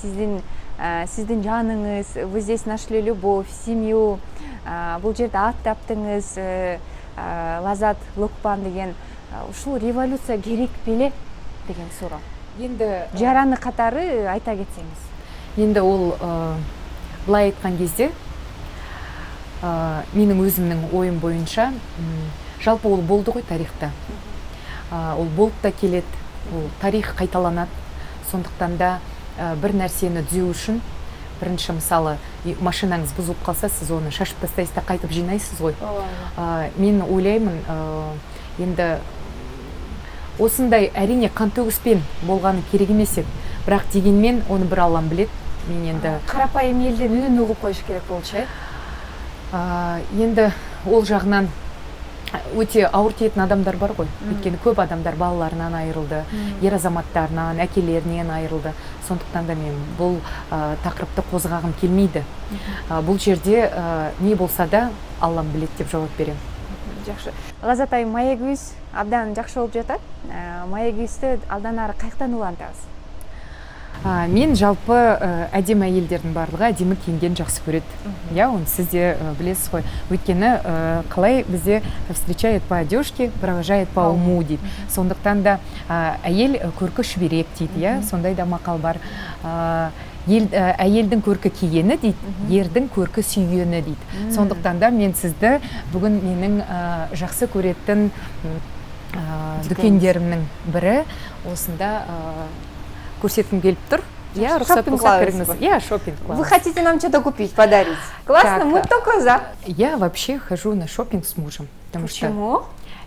сіздің жаныңыз, вы здесь нашли любовь, семью. Бұл жерде ат таптыңыз, Лаззат Лукпан деген. Ушул революция керек беле деген суроо. Енді жараны қатары айта кетсеңіз. Енді ол былай айтқан кезде менің өзімнің ойым бойынша жалпы ол болды ғой тарихта. Ол болып та келеді. Ол тарих қайталанады. Сондықтан да бір нәрсені түзеу үшін бірінші мысалы машинаңыз бұзылып қалса, сіз оны шашып тастайсыз да қайтып жинайсыз ғой. Мен ойлаймын, енді осындай әрине қантөгіспен болғаны керек емес еді, бірақ дегенмен оны бір Аллам біледі. Мен енді қарапайым елден үнін ұғып қойыш керек болчу. Енді ол жағынан өте ауыр тиетін адамдар бар ғой. Өйткені көп адамдар балаларынан айырылды, ер азаматтарынан, әкелерінен айырылды. Сондықтан да мен бұл тақырыпты қозғағым келмейді. Бұл жерде не болса да Аллам біледі деп жауап беремін. Жақсы. Лазатай, маягүз абдан жақсы болып жатат. Маягүзді алдан ары қайықтан улантасыз? Мен жалпы әдемі әйелдердің барлығы әдемі киінген жақсы көреді. Оны сіз де білесіз ғой. Өйткені қалай бізде встречает по одежке, провожает по уму дейді. Сондықтан да әйел көркі шүберек дейді. Сондай да мақал бар. Әйелдің көркі кигені дейді, ердің көркі сүйгені дейді. Сондықтан да мен сізді бүгін менің жақсы көретін дүкендерімнің бірі осында көрсеткім келіп тұр. Рұқсат болса кіріңіз. Шопинг. Вы хотите нам что-то купить, подарить? Классно, мы только за. Я вообще хожу на шопинг с мужем. Почему?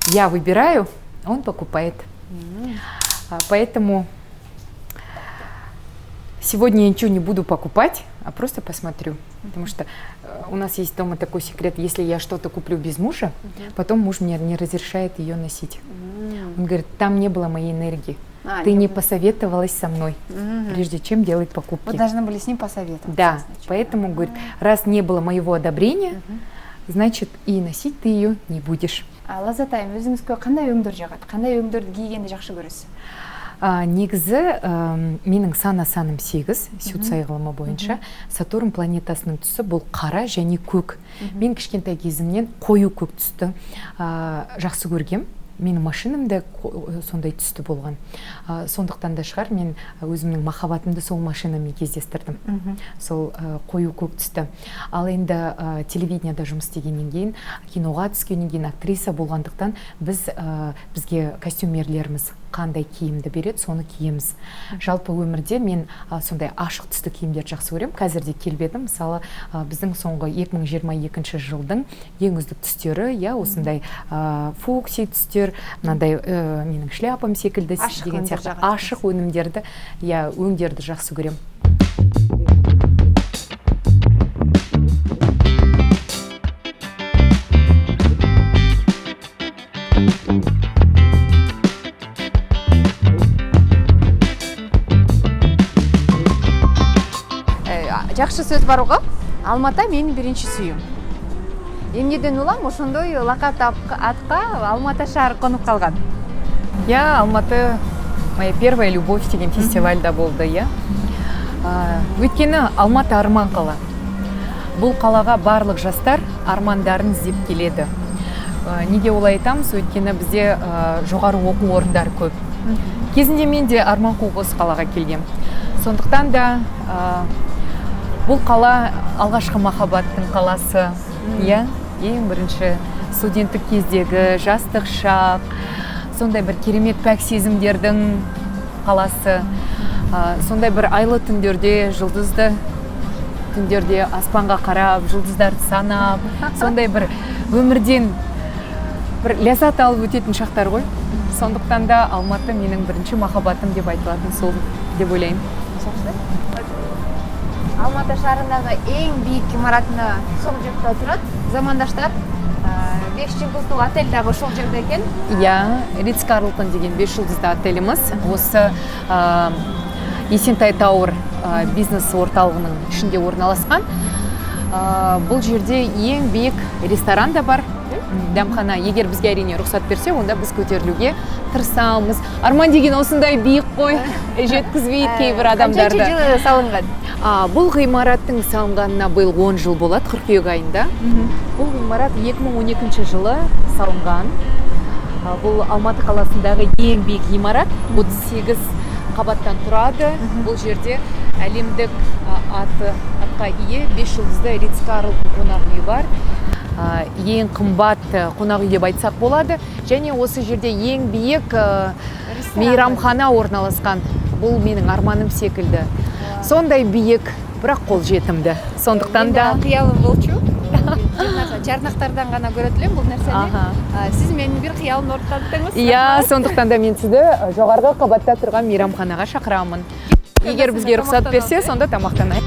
Я выбираю, он покупает. Поэтому сегодня я ничего не буду покупать, а просто посмотрю. Потому что у нас есть дома такой секрет, если я что-то куплю без мужа, потом муж мне не разрешает ее носить. Он говорит, там не было моей энергии. Ты не посоветовалась со мной, прежде чем делать покупки. Вы должны были с ним посоветоваться. Да, поэтому, говорит, раз не было моего одобрения, значит, и носить ты ее не будешь. Лазатай, өзіңізге қандай өңдір жағады? Қандай өңдірді кигенді жақсы көресіз? Негізі менің саным 8, сют сайғылымы бойынша. Сатурн планетасының түсі бұл қара және көк. Мен кішкентай кезімнен қою көк түсті жақсы көргем. Менің машинамда сондай түсті болған. Сондықтан да шығар, мен өзімнің махаббатымды сол машинамен кездестірдім. Сол қою көк түсті. Ал енді телевиденияда жұмыс істегеннен кейін, киноға түскеннен кейін актриса болғандықтан бізге костюмерлеріміз қандай киімді береді, соны киеміз. Жалпы өмірде мен сондай ашық түсті киімдерді жақсы көремін. Қазір де келбедім. Мысалы, біздің соңғы 2022 жылдың ең үздік түстері, осындай фукси түстер, мынандай менің шляпам секілді деген сияқты ашық өнімдерді, өңдерді жақсы көремін. Жақсы сөз бар ғой, Алматы менің бірінші сүйім. Емнеден улам, ошондой лақап атқа Алматы шары қонып қалған. Алматы моя первая любовь деген фестивальда болды. Өйткені Алматы арман қала. Бұл қалаға барлық жастар армандарын іздеп келеді. Неге олай айтамыз? Өйткені бізде жоғары оқу орындары көп. Кезінде мен де арман қуып осы қалаға келгем. Сондықтан да бұл қала алғашқы махаббаттың қаласы. Ең бірінші студенттік кездегі жастық шақ, сондай бір керемет пәк сезімдердің қаласы. Сондай бір айлы түндерде, жұлдызды түндерде аспанға қарап, жұлдыздарды санап, сондай бір өмірден бір ләззат алып өтетін шақтар ғой. Сондықтан да Алматы менің бірінші махаббатым деп айтылатын сол деп ойлаймын. Алматы шарындағы ең биік ғимаратына сол жақта тұрады. Замандаштар 5 жұлдызды отель дағы сол жерде екен. Ритц Карлтон деген 5 жұлдызды отеліміз осы Есентай Тауэр бизнес орталығының ішінде орналасқан. Бұл жерде ең биік ресторан да бар, дәмхана. Егер бізге әрине рұқсат берсе, онда біз көтерілуге тырысамыз. Арман деген осындай биік қой, жеткізбейді кейбір адамдарды. Қанша жылы салынған? Бұл ғимараттың салынғанына биыл 10 жыл болады, қыркүйек айында. Бұл ғимарат 2012 жылы салынған. Бұл Алматы қаласындағы ең биік ғимарат, 38 қабаттан тұрады. Бұл жерде әлемдік атқа ие 5 жұлдызды Ритц Карлтон қонақ үйі бар. Ең қымбат қонақ үй деп айтсақ болады. Және осы жерде ең биік мейрамхана орналасқан. Бұл менің арманым секілді. Сондай биік бірақ қол жетімді. Сондықтан да кыялым болчу. Жарнактардан гана көрөт элем бул нерсени. Сиз менин бир кыялымды орнотуңуз. Иә, сондықтан да мен сізді жоғарғы қабатта тұрған мейрамханаға шақырамын. Егер бізге рұқсат берсе, сонда тамақтанайық.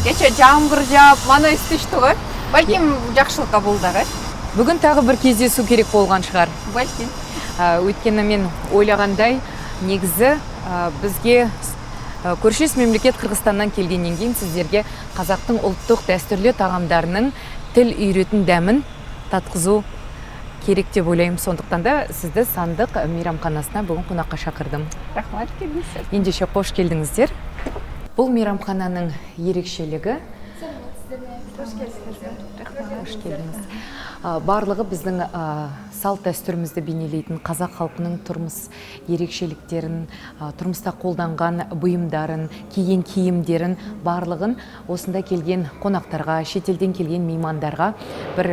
Кече жамгыр жаап, мана үст түштү го. Балким жакшылыкка болду дагы. Бүгін тағы бір кездесу керек болған шығар. Балким. Өйткені мен ойлағандай, негізі бізге көршілес мемлекет Қырғызстаннан келгеннен кейін сіздерге қазақтың ұлттық дәстүрлі тағамдарының тіл үйретін дәмін татқызу керек деп ойлаймын. Сондықтан да сізді Сандық мейрамханасына бүгін қонаққа шақырдым. Рахмат, келдіңіздер. Ендеше қош келдіңіздер. Бұл мейрамхананың ерекшелігі қош келдіңіз. Барлығы біздің салт дәстүрімізді бейнелейтін қазақ халқының тұрмыс ерекшеліктерін, тұрмыста қолданған бұйымдарын, киген киімдерін барлығын осында келген қонақтарға, шетелден келген меймандарға бір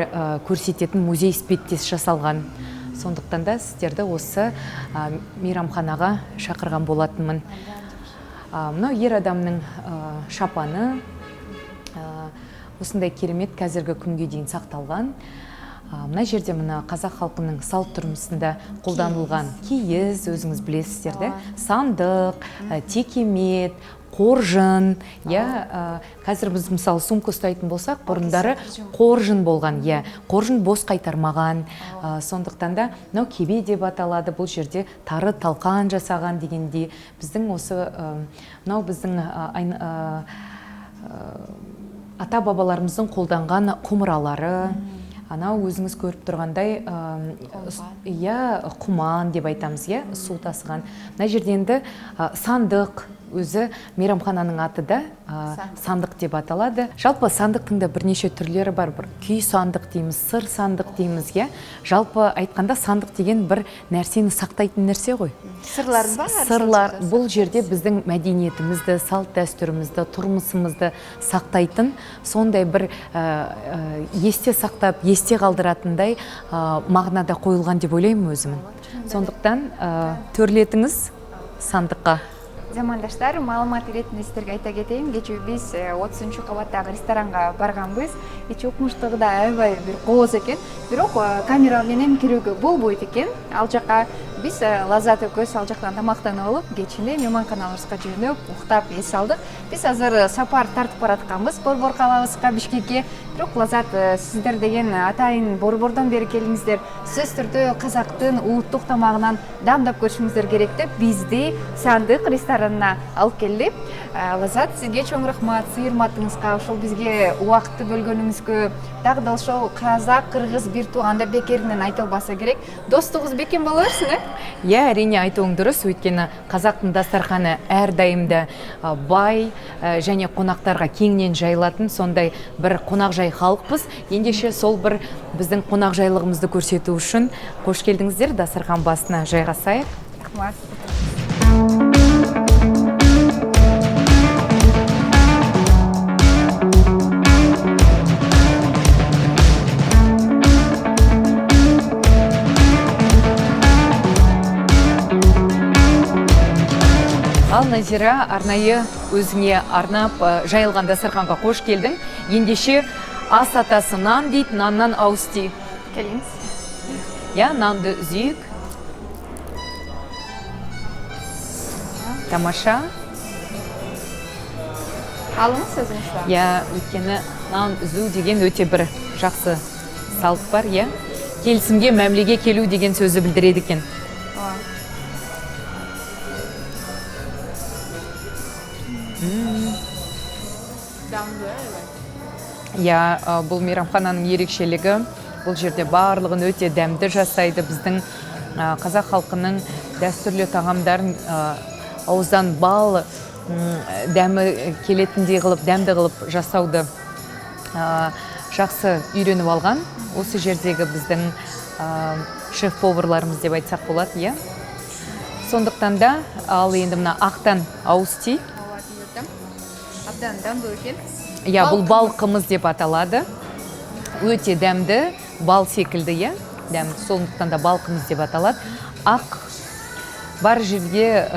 көрсететін музей іспеттес жасалған. Сондықтан да сіздерді осы мейрамханаға шақырған болатынмын. Мынау ер адамның шапаны осындай керемет қазіргі күнге дейін сақталған. Мына жерде мына қазақ халқының салт тұрмысында қолданылған киіз, өзіңіз білесіздер де, сандық, текемет, қоржын, қазір біз мысалы сумка ұстайтын болсақ, бұрындары қоржын болған, қоржын бос қайтармаған. Сондықтан да мынау кебе деп аталады, бұл жерде тары талқан жасаған дегенде біздің осы мынау біздің ата бабаларымыздың қолданған құмыралары, анау өзіңіз көріп тұрғандай құман деп айтамыз, су тасыған. Мына жерде енді сандық, өзі мейрамхананың аты да сандық деп аталады. Жалпы сандықтың да бірнеше түрлері бар. Бір күй сандық дейміз, сыр сандық дейміз. Жалпы айтқанда сандық деген бір нәрсені сақтайтын нәрсе ғой. Сырлар бар? Сырлар. Бұл жерде біздің мәдениетімізді, салт дәстүрімізді, тұрмысымызды сақтайтын, сондай бір есте сақтап, есте қалдыратындай мағынада қойылған деп ойлаймын өзімін. Сондықтан төрлетіңіз сандыққа. Замандаштар, маалымат иретинде сиздерге айта кетейин, кечээ биз 30 кабаттагы ресторанга барганбыз. Ичи укмуштугу да аябай бир кооз экен. Бирок камера менен кирүүгө болбойт экен. Ал жака биз Лазат экөөбүз ал жактан тамактанып алып, кечинде мейманканаларыбызга жөнөп, уктап эс алдык. Биз азыр сапар тартып баратканбыз Борбор калабызга, Бишкекке. Бирок Лазат, сиздер деген атайын Борбордон бери келиңиздер. Сөзсүз түрдө казактын улуттук тамагынан дамдап көрүшүңүздөр керек деп бизди Сандык ресторанына алып келди. Лазат, сизге чоң рахмат, сыйырматыңызга, ошол бизге убакытты бөлгөнүңүзгө, дагы да ошол казак, кыргыз бир тууганда бекеринен айтылбаса керек. Достугуңуз бекем боло берсин, әрине айтуың дұрыс, өйткені қазақтың дастарханы әрдайымда бай және қонақтарға кеңінен жайылатын сондай бір қонақжай халықпыз. Ендеше сол бір біздің қонақжайлығымызды көрсету үшін қош келдіңіздер, дастархан басына жайғасайық. Рахмат. Ал Назира, арнайы өзіңе арнап жайылған дастарханға қош келдің. Ендеше ас атасы нан дейді, наннан ауыз ти. Келіңіз. Нанды үзейік. Тамаша. Алыңыз өзіңізді. Өйткені нан үзу деген өте бір жақсы салт бар. Келісімге, мәмлеге келу деген сөзі білдіреді екен. Бұл мейрамхананың ерекшелігі, бұл жерде барлығын өте дәмді жасайды. Біздің қазақ халқының дәстүрлі тағамдарын ауыздан бал дәмі келетіндей қылып, дәмді қылып жасауды жақсы үйреніп алған. Осы жердегі біздің шеф-поварларымыз деп айтсақ болады. Сондықтан да ал енді мына ақтан ауыз ти. Абдан дәмді екен. Бұл балқымыз деп аталады. Өте дәмді, бал секілді, дәмді, сондықтан да балқымыз деп аталады. Ақ бар жерге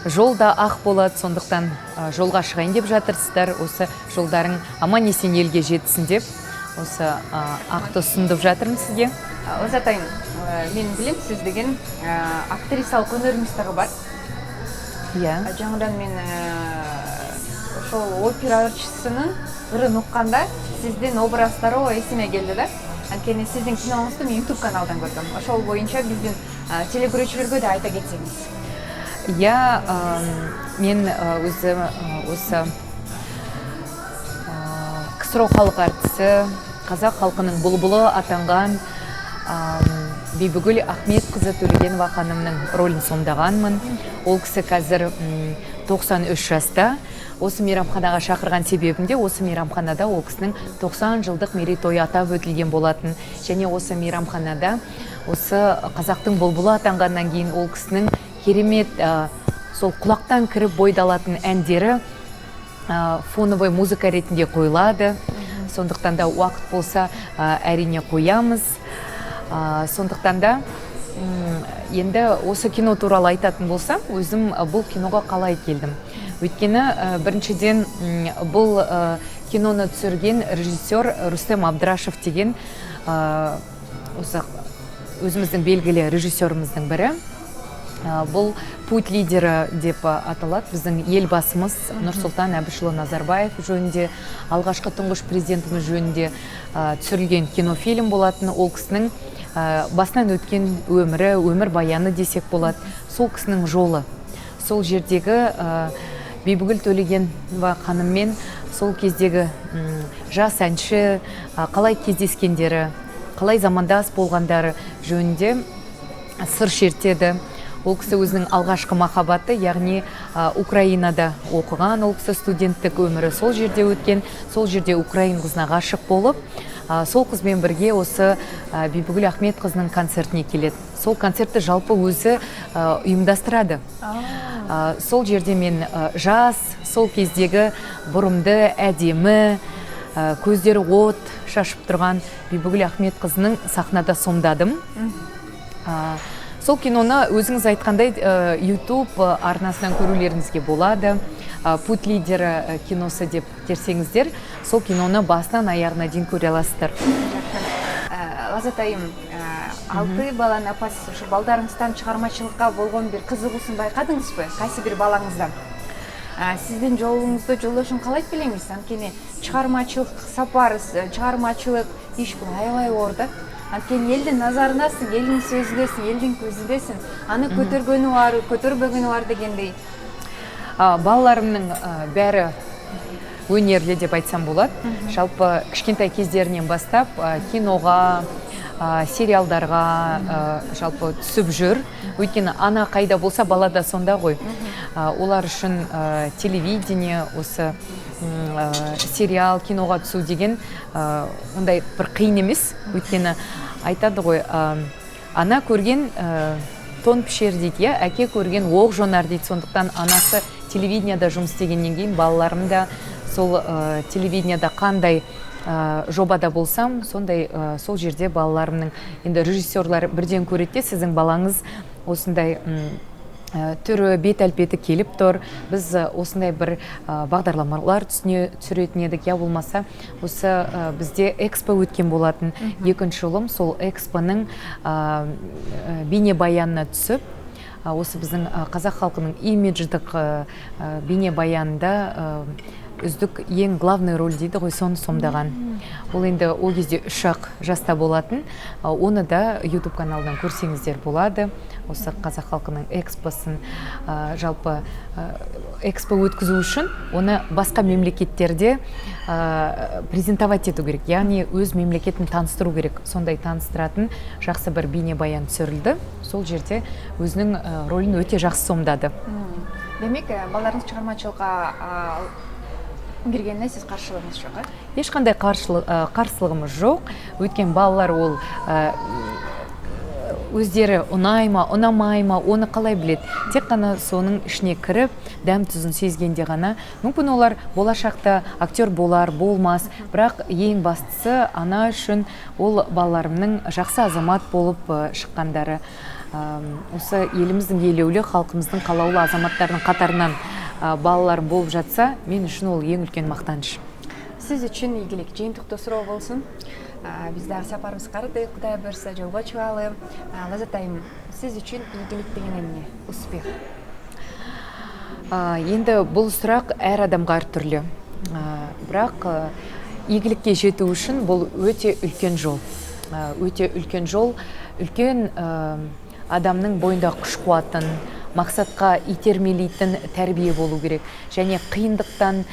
жолда ақ болады, сондықтан жолға шығайын деп жатырсыздар. Осы жолдарың аман есен елге жетсін деп, осы ақты ұсынып жатырмын сізге. Озатайым, мен білем, сіз деген актрисалық өнеріңіз тағы бар. Жаңадан мен ошол операчысының ырын ұққанда сіздің образдары есіме келді да. Анткени сіздің киноңызды мен YouTube каналдан көрдім. Ошол бойынша біздің телекөрүүчүлөргө да айта кетсеңиз. Мен өзім осы КСРО халық артисі, қазақ халқының бұлбұлы атанған Бибігүл Ахметқызы Төлегенова ханымның рөлін сомдағанмын. Ол кісі қазір 93 жаста. Осы мейрамханаға шақырған себебімде, осы мейрамханада ол кісінің 90 жылдық мерейтойы атап өтілген болатын. Және осы мейрамханада осы қазақтың бұлбұлы атанғаннан кейін ол кісінің керемет сол құлақтан кіріп бойдалатын әндері фоновый музыка ретінде қойылады. Сондықтан да уақыт болса әрине қоямыз. Сондықтан да енді осы кино туралы айтатын болсам, өзім бұл киноға қалай келдім. Өйткені біріншіден бұл киноны түсірген режиссер Рустем Абдрашев деген осы өзіміздің белгілі режиссеріміздің бірі. Бұл путь лидері деп аталады. Біздің елбасымыз Нұрсұлтан Әбішұлы Назарбаев жөнінде, алғашқы тұңғыш президентіміз жөнінде түсірілген кинофильм болатын. Ол кісінің басынан өткен өмірі, өмір баяны десек болады. Сол кісінің жолы. Сол жердегі Бибігүл Төлегенова ханыммен сол кездегі жас әнші қалай кездескендері, қалай замандас болғандары жөнінде сыр шертеді. Ол кісі өзінің алғашқы махаббаты, яғни Украинада оқыған, ол кісі студенттік өмірі сол жерде өткен, сол жерде украин қызына ғашық болып, сол қызбен бірге осы Бибігүл Ахметқызының концертіне келеді. Сол концертті жалпы өзі ұйымдастырады. Сол жерде мен жас, сол кездегі бұрымды, әдемі, көздері от шашып тұрған Бибігүл Ахметқызының сахнада сомдадым. Сол киноны өзіңіз айтқандай YouTube арнасынан көрулеріңізге болады. Путь лидері киносы деп терсеңіздер, сол киноны басынан аяғына дейін көре аласыздар. Лазатайым, 6 баланы апасыз, ушу балдарыңыздан шығармашылыққа болған бір қызығысын байқадыңыз бе? Қайсы бір балаңыздан? Сіздің жолыңызды жолдашын қалай білеміз? Анткени шығармашылық сапарыз, шығармашылық иш бұл аябай орда. Анткени елдің назарынасың, елдің сөзіндесің, елдің көзіндесің. Аны көтергені бар, көтербегені бар дегендей. Балаларымның бәрі өнерлі деп айтсам болады. Жалпы кішкентай кездерінен бастап киноға, сериалдарға жалпы түсіп жүр. Өйткені ана қайда болса бала да сонда ғой. Олар үшін телевидение, осы сериал, киноға түсу деген ондай бір қиын емес. Өйткені айтады ғой, ана көрген тон пішер дейді, әке көрген оқ жонар дейді. Сондықтан анасы телевидениеда жұмыс істегеннен кейін балаларым да сол телевидениеда қандай жобада болсам, сондай сол жерде балаларымның енді режиссерлар бірден көреді, сіздің балаңыз осындай түрі, бет әлпеті келіп тұр. Біз осындай бір бағдарламалар түсіретін едік, я болмаса осы бізде экспо өткен болатын. Екінші ұлым сол экспоның бейнебаянына түсіп, осы біздің қазақ халқының имидждік бейнебаянында үздік ең главный роль дейді ғой, соны сомдаған. Ол енді ол кезде 3 жаста болатын. Оны да YouTube каналынан көрсеңіздер болады. Осы қазақ халқының экспосын, жалпы экспо өткізу үшін оны басқа мемлекеттерде презентовать ету керек. Яғни өз мемлекетін таныстыру керек. Сондай таныстыратын жақсы бір бейнебаян түсірілді. Сол жерде өзінің рөлін өте жақсы сомдады. Демек, балаларыңыз шығармашылыққа кіргеніне сіз қарсылығыңыз жоқ? Ешқандай қарсылығымыз жоқ. Өткен балалар ол өздері ұнай ма, ұнамай ма, оны қалай біледі. Тек қана соның ішіне кіріп, дәм тұзын сезгенде ғана. Мүмкін олар болашақта актер болар, болмас. Бірақ ең бастысы ана үшін ол балаларымның жақсы азамат болып шыққандары. осы еліміздің елеулі, халқымыздың қалаулы азаматтарының қатарынан балалар болып жатса, мен үшін ол ең үлкен мақтаныш. Сіз үшін игілік жиынтықты сұрау болсын. Біздегі сапарымыз қарды, Құдай бұйырса жолға шығалы. Лаззат айым, сіз үшін игілік деген не? Успех. Енді бұл сұрақ әр адамға әртүрлі. Бірақ игілікке жету үшін бұл өте үлкен жол. Өте үлкен жол, үлкен адамның бойындағы күш қуатын, мақсатқа итермелейтін тәрбие болу керек. Және қиындықтан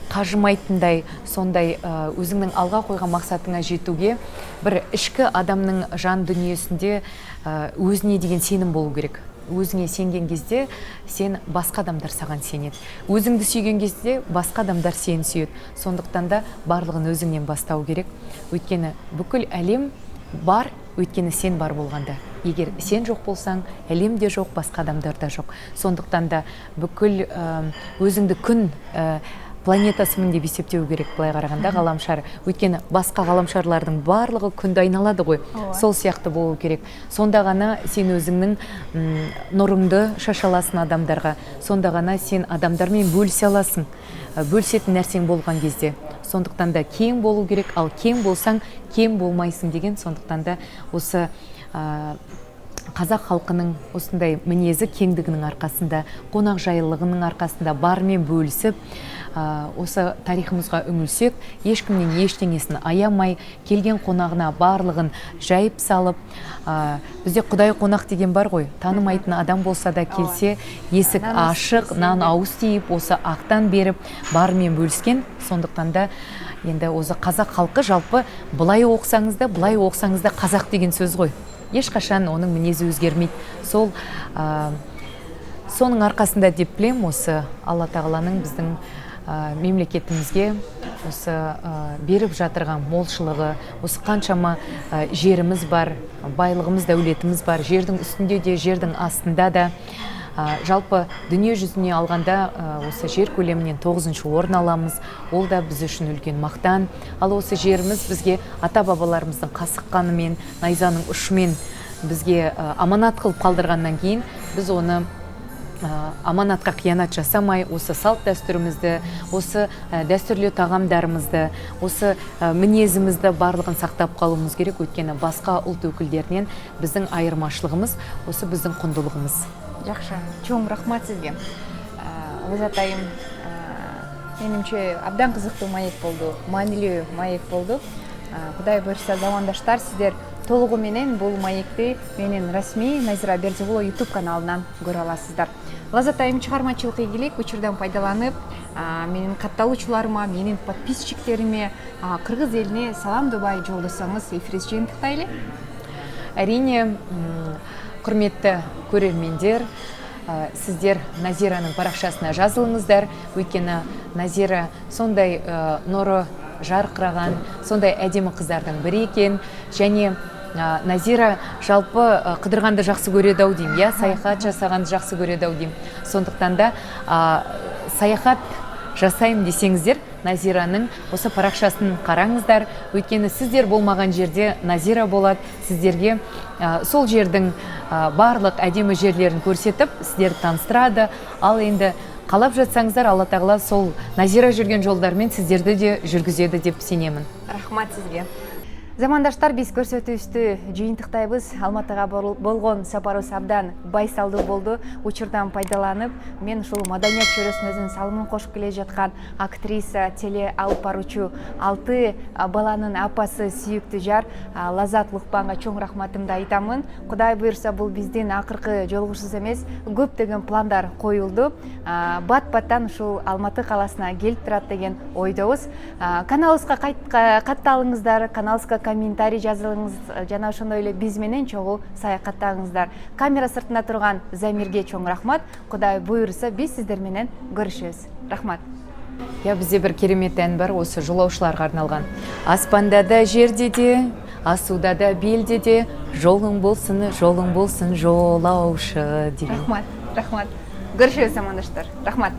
қажымайтындай, сондай өзіңнің алға қойған мақсатыңа жетуге бір ішкі адамның жан дүниесінде өзіне деген сенім болу керек. Өзіңе сенген кезде сен басқа адамдар саған сенеді. Өзіңді сүйген кезде басқа адамдар сені сүйеді. Сондықтан да барлығын өзіңнен бастау керек. Өйткені бүкіл әлем бар, өйткені сен бар болғанда. Егер сен жоқ болсаң, әлем де жоқ, басқа адамдар да жоқ. Сондықтан да бүкіл өзіңді күн планетасымын деп есептеу керек, былай қарағанда ғаламшар. Өйткені басқа ғаламшарлардың барлығы күнді айналады ғой. Сол сияқты болу керек. Сонда ғана сен өзіңнің нұрыңды шашаласын адамдарға. Сонда ғана сен адамдармен бөлісе аласың. Бөлісетін нәрсең болған кезде. Сондықтан да кең болу керек, ал кең болсаң, кем болмайсың деген. Сондықтан да осы қазақ халқының осындай мінезі кеңдігінің арқасында, қонақжайлылығының арқасында бармен бөлісіп, осы тарихымызға үңілсек, ешкімнен ештеңесін аямай, келген қонағына барлығын жайып салып, бізде Құдай қонақ деген бар ғой, танымайтын адам болса да келсе, есік ашық, нан ауыз тиіп, осы ақтан беріп, бармен бөліскен. Сондықтан да енді осы қазақ халқы жалпы былай оқысаңыз да қазақ деген сөз ғой. Ешқашан оның мінезі өзгермейді. Соның арқасында деп білем, осы Алла тағаланың біздің мемлекетімізге осы беріп жатырған молшылығы, осы қаншама жеріміз бар, байлығымыз, дәулетіміз бар, жердің үстінде де, жердің астында да. Жалпы дүние жүзіне алғанда осы жер көлемінен 9-шы орын аламыз. Ол да біз үшін үлкен мақтан. Ал осы жеріміз бізге ата-бабаларымыздың қасық қанымен, найзаның ұшымен бізге аманат қылып қалдырғаннан кейін, біз оны аманатқа қиянат жасамай, осы салт дәстүрімізді, осы дәстүрлі тағамдарымызды, осы мінезімізді барлығын сақтап қалуымыз керек. Өйткені басқа ұлт өкілдерінен біздің айырмашылығымыз осы біздің құндылығымыз. Жақсы, чоң рахмат сізге. Лаззат айым, менімше абдан қызықты маек болды, мәнілі маек болды. Құдай бұйырса, замандаштар, сіздер толығыменен бұл маекті менен расми Назира Бердіғұлы YouTube каналынан көре аласыздар. Лаззат айым шығармашылық игілік учурдан пайдаланып, менің қатталушыларыма, менің подписчиктеріме, қырғыз еліне салам дубай жолдасаңыз, эфиріз жиынтықтайлы. Әрине, құрметті көрермендер, сіздер Назираның парақшасына жазылыңыздар. Өйткені Назира сондай нұры жарқыраған, сондай әдемі қыздардың бірі екен. Және Назира жалпы қыдырғанды жақсы көреді ау деймін, саяхат жасағанды жақсы көреді ау деймін. Сондықтан да саяхат жасайым десеңіздер, Назираның осы парақшасын қараңыздар. Өйткені сіздер болмаған жерде Назира болады, сіздерге сол жердің барлық әдемі жерлерін көрсетіп, сіздерді таныстырады. Ал енді қалап жатсаңыздар, Алла тағала сол Назира жүрген жолдармен сіздерді де жүргізеді деп сенемін. Рахмат сізге. Замандаштар, біз көрсөтүүбүздү жыйынтыктайбыз. Алматыга болгон сапарыбыз абдан байсалдуу болду. Учурдан пайдаланып, мен ушул маданият чөйрөсүнө өзүнүн салымын кошуп келе жаткан актриса, теле алып баруучу 6 баланын апасы сүйүктүү жар Лаззат Лукпанга чоң рахматымды айтамын. Кудай буйрса, бул биздин акыркы жолугушубуз эмес, көптөгөн пландар коюлду. Бат-баттан ушул Алматы каласына келип турат деген ойдобуз. Каналыбызга катталыңыздар, каналыбызга комментарий жазылыңыз, жана ошондой эле биз менен чогуу саякаттаңыздар. Камера сыртында турган Замирге чоң рахмат. Кудай буйрса, биз сиздер менен көрүшөбүз. Рахмат. Бізде бір керемет ән бар, осы жолаушыларға арналған. Аспанда да, жерде де, асуда да, белде де, жолың болсын, жолаушы деген. Рахмат. Көрүшөбүз, замандаштар. Рахмат.